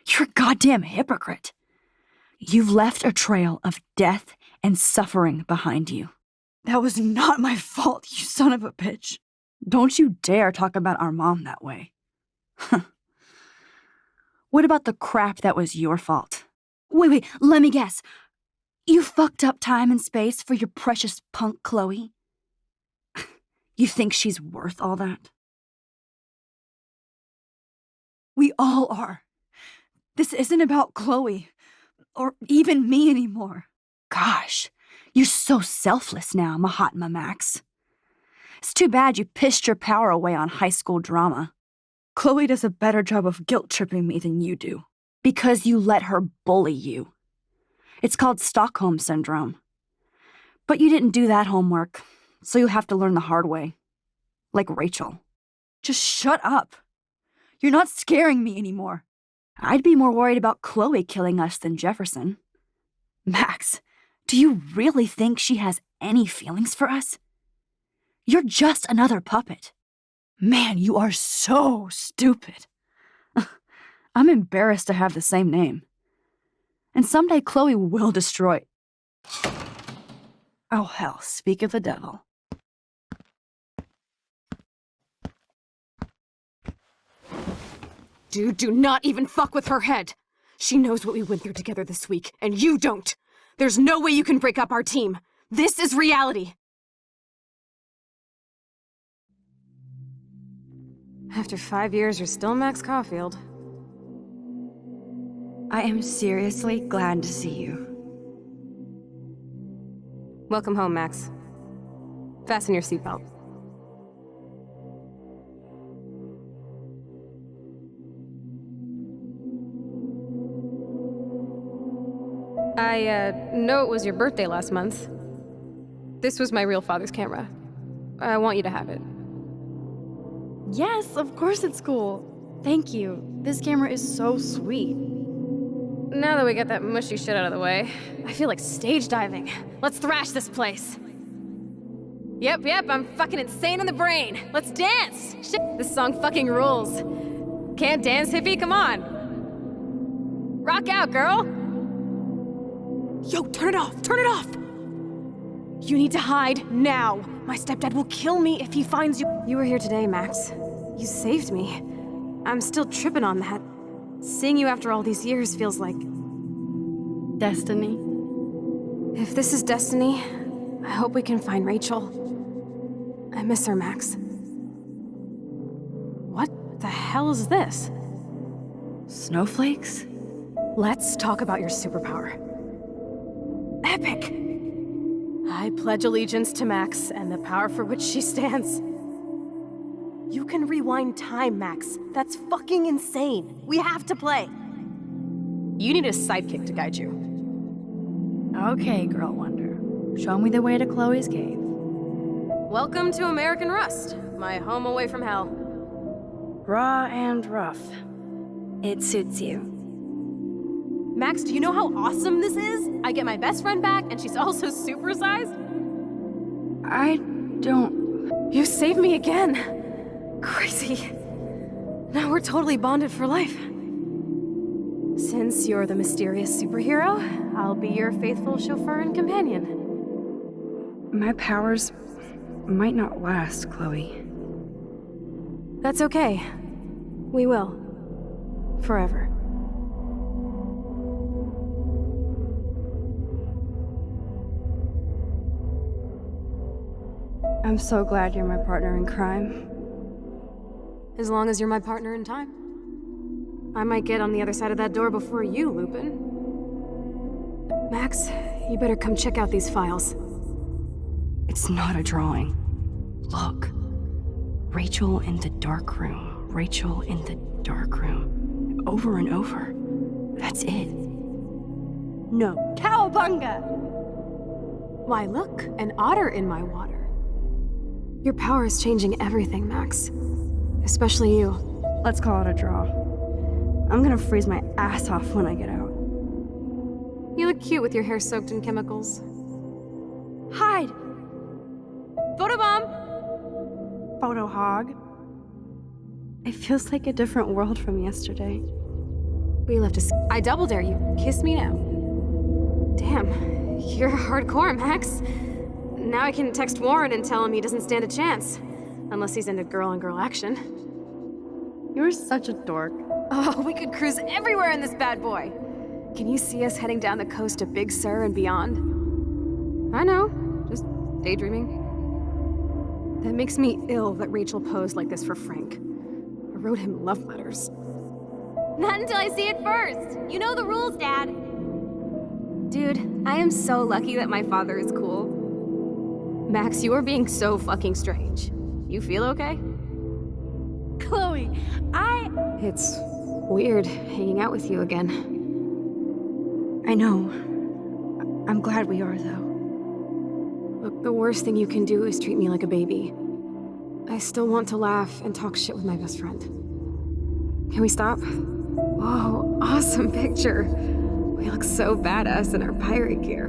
You're a goddamn hypocrite. You've left a trail of death and suffering behind you. That was not my fault, you son of a bitch. Don't you dare talk about our mom that way. What about the crap that was your fault? Wait, let me guess. You fucked up time and space for your precious punk Chloe? You think she's worth all that? We all are. This isn't about Chloe, or even me anymore. Gosh, you're so selfless now, Mahatma Max. It's too bad you pissed your power away on high school drama. Chloe does a better job of guilt-tripping me than you do. Because you let her bully you. It's called Stockholm Syndrome. But you didn't do that homework, so you'll have to learn the hard way. Like Rachel. Just shut up. You're not scaring me anymore. I'd be more worried about Chloe killing us than Jefferson. Max, do you really think she has any feelings for us? You're just another puppet. Man, you are so stupid. I'm embarrassed to have the same name. And someday Chloe will destroy... Oh hell, speak of the devil. Dude, do not even fuck with her head. She knows what we went through together this week, and you don't. There's no way you can break up our team. This is reality. After 5 years, you're still Max Caulfield. I am seriously glad to see you. Welcome home, Max. Fasten your seatbelt. I know it was your birthday last month. This was my real father's camera. I want you to have it. Yes, of course it's cool. Thank you. This camera is so sweet. Now that we got that mushy shit out of the way, I feel like stage diving. Let's thrash this place. Yep, I'm fucking insane in the brain. Let's dance! Shit, this song fucking rules. Can't dance, hippie? Come on. Rock out, girl! Yo, turn it off! Turn it off! You need to hide now. My stepdad will kill me if he finds you. You were here today, Max. You saved me. I'm still tripping on that. Seeing you after all these years feels like... destiny. If this is destiny, I hope we can find Rachel. I miss her, Max. What the hell is this? Snowflakes? Let's talk about your superpower. Epic! I pledge allegiance to Max and the power for which she stands. You can rewind time, Max. That's fucking insane. We have to play. You need a sidekick to guide you. Okay, Girl Wonder. Show me the way to Chloe's cave. Welcome to American Rust, my home away from hell. Raw and rough. It suits you. Max, do you know how awesome this is? I get my best friend back, and she's also supersized. I don't... You saved me again. Crazy. Now we're totally bonded for life. Since you're the mysterious superhero, I'll be your faithful chauffeur and companion. My powers might not last, Chloe. That's okay. We will. Forever. I'm so glad you're my partner in crime. As long as you're my partner in time. I might get on the other side of that door before you, Lupin. Max, you better come check out these files. It's not a drawing. Look. Rachel in the dark room. Rachel in the dark room. Over and over. That's it. No. Cowabunga! Why, look, an otter in my water. Your power is changing everything, Max. Especially you. Let's call it a draw. I'm gonna freeze my ass off when I get out. You look cute with your hair soaked in chemicals. Hide! Photobomb! Photo hog. It feels like a different world from yesterday. We left I double dare you. Kiss me now. Damn, you're hardcore, Max. Now I can text Warren and tell him he doesn't stand a chance. Unless he's into girl-on-girl action. You're such a dork. Oh, we could cruise everywhere in this bad boy. Can you see us heading down the coast to Big Sur and beyond? I know, just daydreaming. That makes me ill that Rachel posed like this for Frank. I wrote him love letters. Not until I see it first. You know the rules, Dad. Dude, I am so lucky that my father is cool. Max, you are being so fucking strange. You feel okay? Chloe, It's weird hanging out with you again. I know. I'm glad we are, though. Look, the worst thing you can do is treat me like a baby. I still want to laugh and talk shit with my best friend. Can we stop? Whoa, awesome picture. We look so badass in our pirate gear.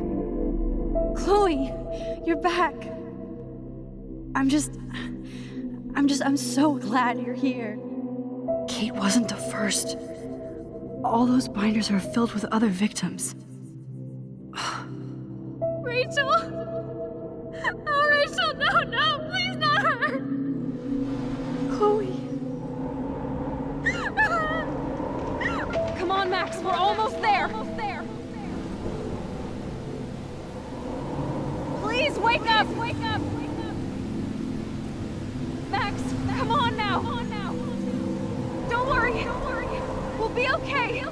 Chloe, you're back. I'm so glad you're here. Kate wasn't the first. All those binders are filled with other victims. Rachel! Oh, Rachel, no, please not her! Chloe. Come on, Max, we're almost there. Please wake up! Max, come on now! Don't worry. We'll be okay.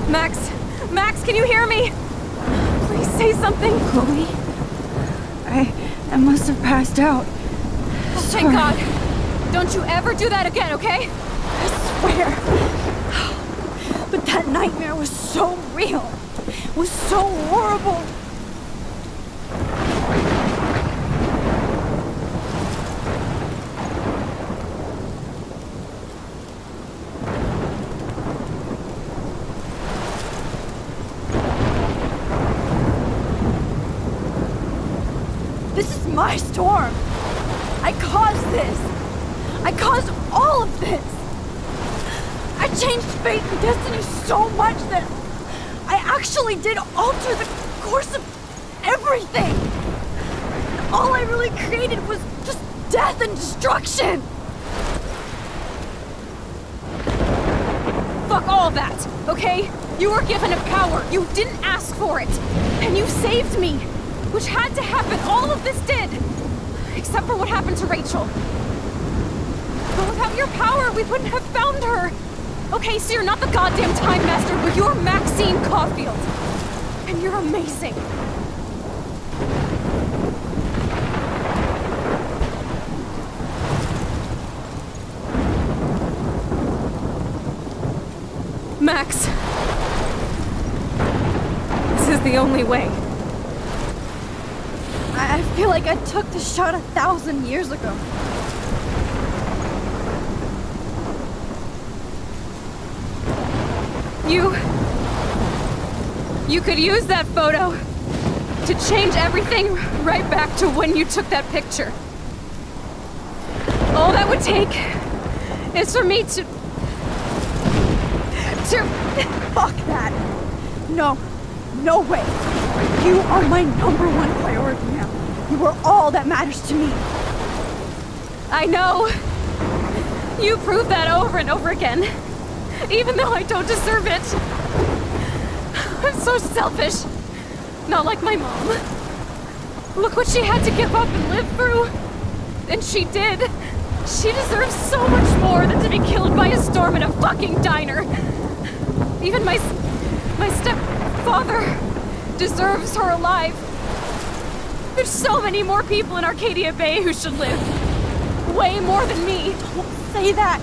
Max, can you hear me? Please say something. Chloe? I must have passed out. Oh, thank God. Don't you ever do that again, okay? I swear. But that nightmare was so real. It was so horrible. This is my storm. I caused this. I caused all of this. I changed fate and destiny so much that I actually did alter the course of everything. All I really created was just death and destruction. Fuck all that, okay? You were given a power. You didn't ask for it. And you saved me. Which had to happen. All of this did. Except for what happened to Rachel. But without your power, we wouldn't have found her. Okay, so you're not the goddamn Time Master, but you're Maxine Caulfield. And you're amazing. Max. This is the only way. I feel like I took the shot 1,000 years ago. You could use that photo to change everything right back to when you took that picture. All that would take is for me to... Fuck that! No. No way. You are my #1 priority now. You are all that matters to me. I know. You prove that over and over again. Even though I don't deserve it. I'm so selfish. Not like my mom. Look what she had to give up and live through. And she did. She deserves so much more than to be killed by a storm in a fucking diner. Even my stepfather deserves her alive. There's so many more people in Arcadia Bay who should live. Way more than me. Don't say that.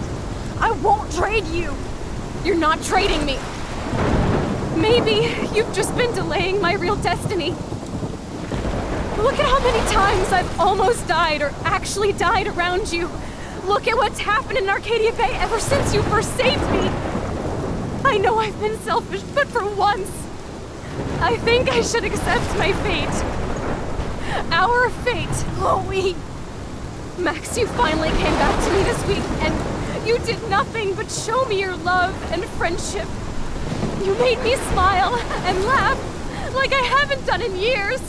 I won't trade you. You're not trading me. Maybe you've just been delaying my real destiny. Look at how many times I've almost died or actually died around you. Look at what's happened in Arcadia Bay ever since you first saved me. I know I've been selfish, but for once, I think I should accept my fate. Our fate. Chloe! Max, you finally came back to me this week, and you did nothing but show me your love and friendship. You made me smile and laugh like I haven't done in years.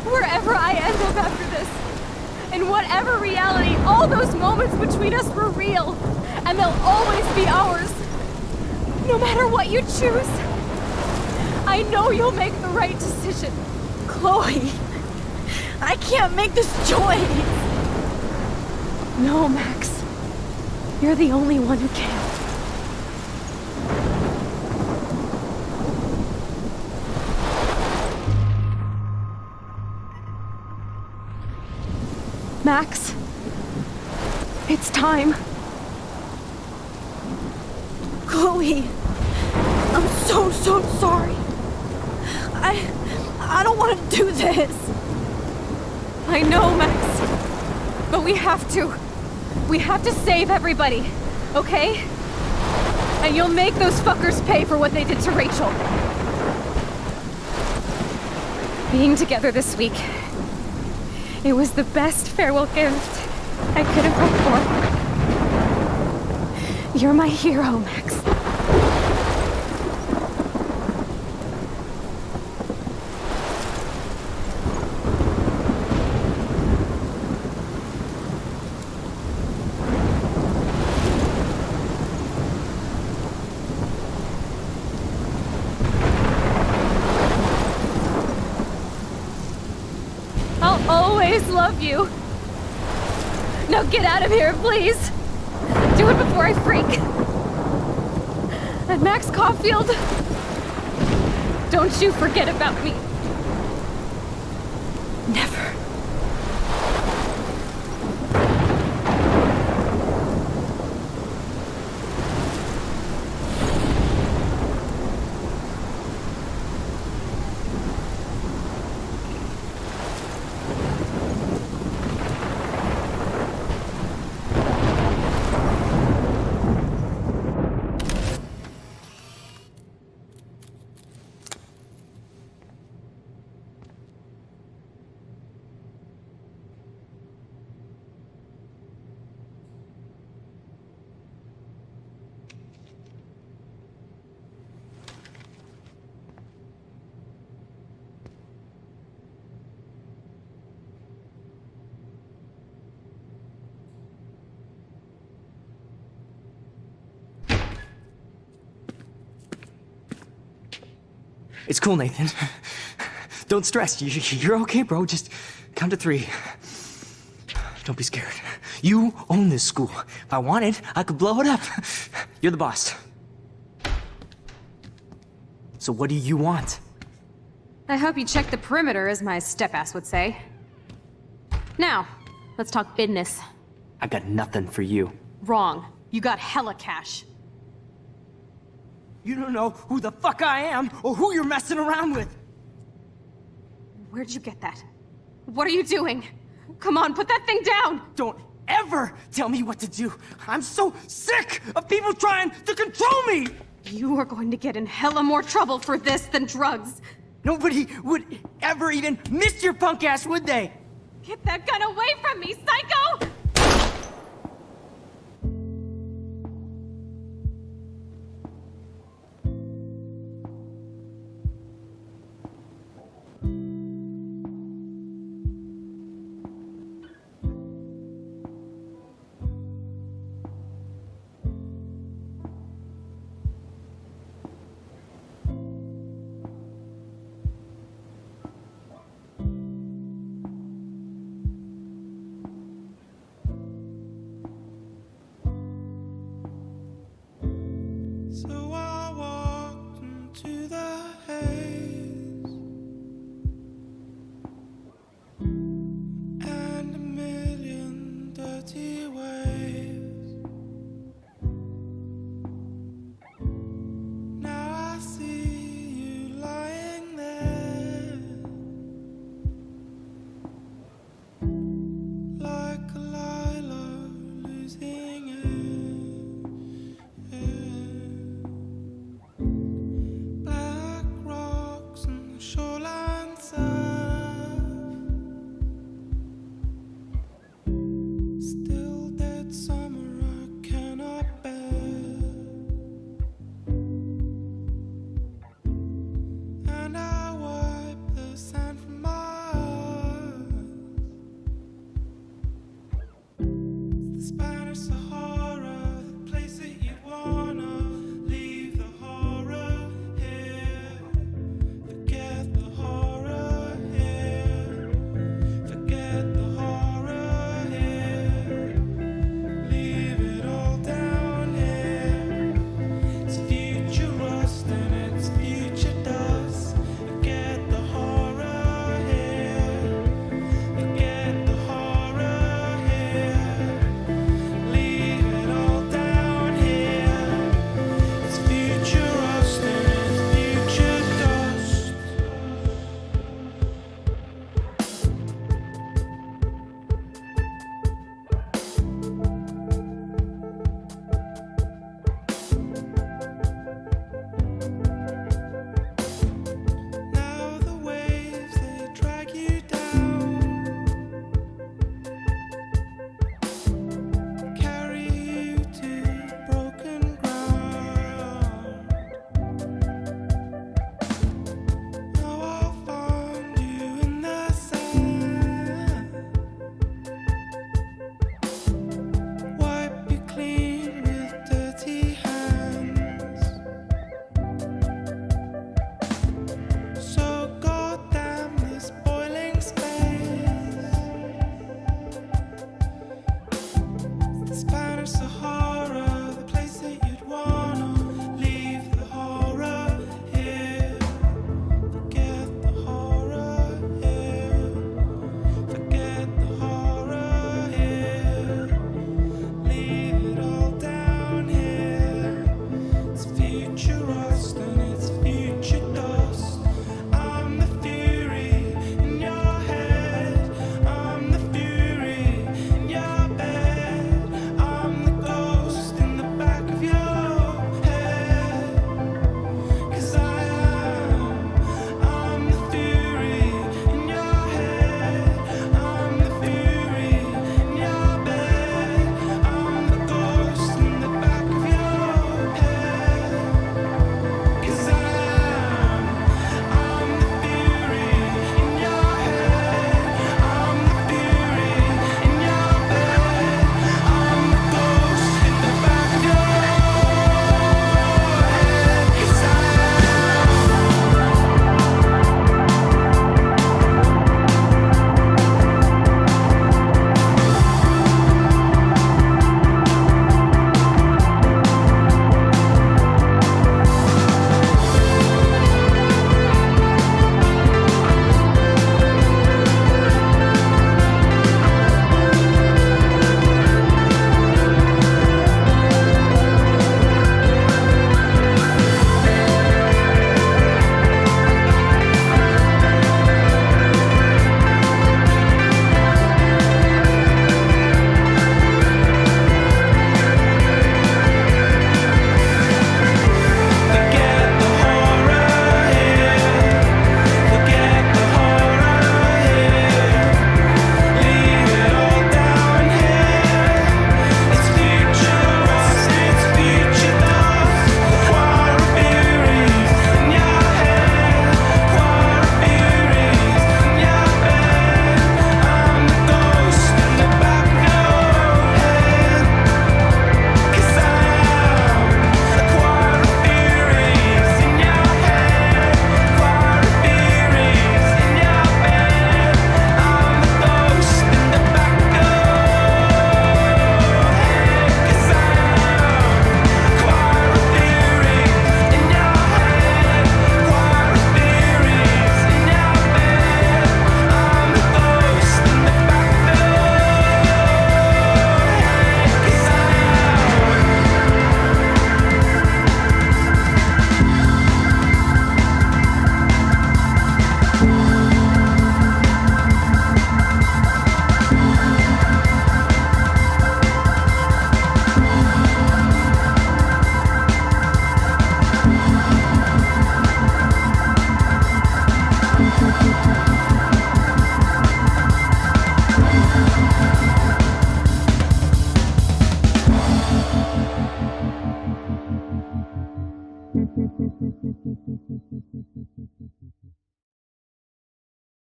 Wherever I end up after this, in whatever reality, all those moments between us were real, and they'll always be ours. No matter what you choose, I know you'll make the right decision. Chloe, I can't make this choice. No, Max. You're the only one who can. Max, it's time. Chloe, I'm so sorry. I don't want to do this. I know, Max. But we have to. We have to save everybody, okay? And you'll make those fuckers pay for what they did to Rachel. Being together this week, it was the best farewell gift I could have hoped for. You're my hero, Max. I'll always love you. Now get out of here, please. Do it before I freak. And Max Caulfield, don't you forget about me. Never. It's cool, Nathan. Don't stress. You're okay, bro. Just count to 3. Don't be scared. You own this school. If I wanted, I could blow it up. You're the boss. So what do you want? I hope you checked the perimeter, as my step-ass would say. Now, let's talk business. I got nothing for you. Wrong. You got hella cash. You don't know who the fuck I am or who you're messing around with. Where'd you get that? What are you doing? Come on, put that thing down! Don't ever tell me what to do. I'm so sick of people trying to control me! You are going to get in hella more trouble for this than drugs. Nobody would ever even miss your punk ass, would they? Get that gun away from me, psycho!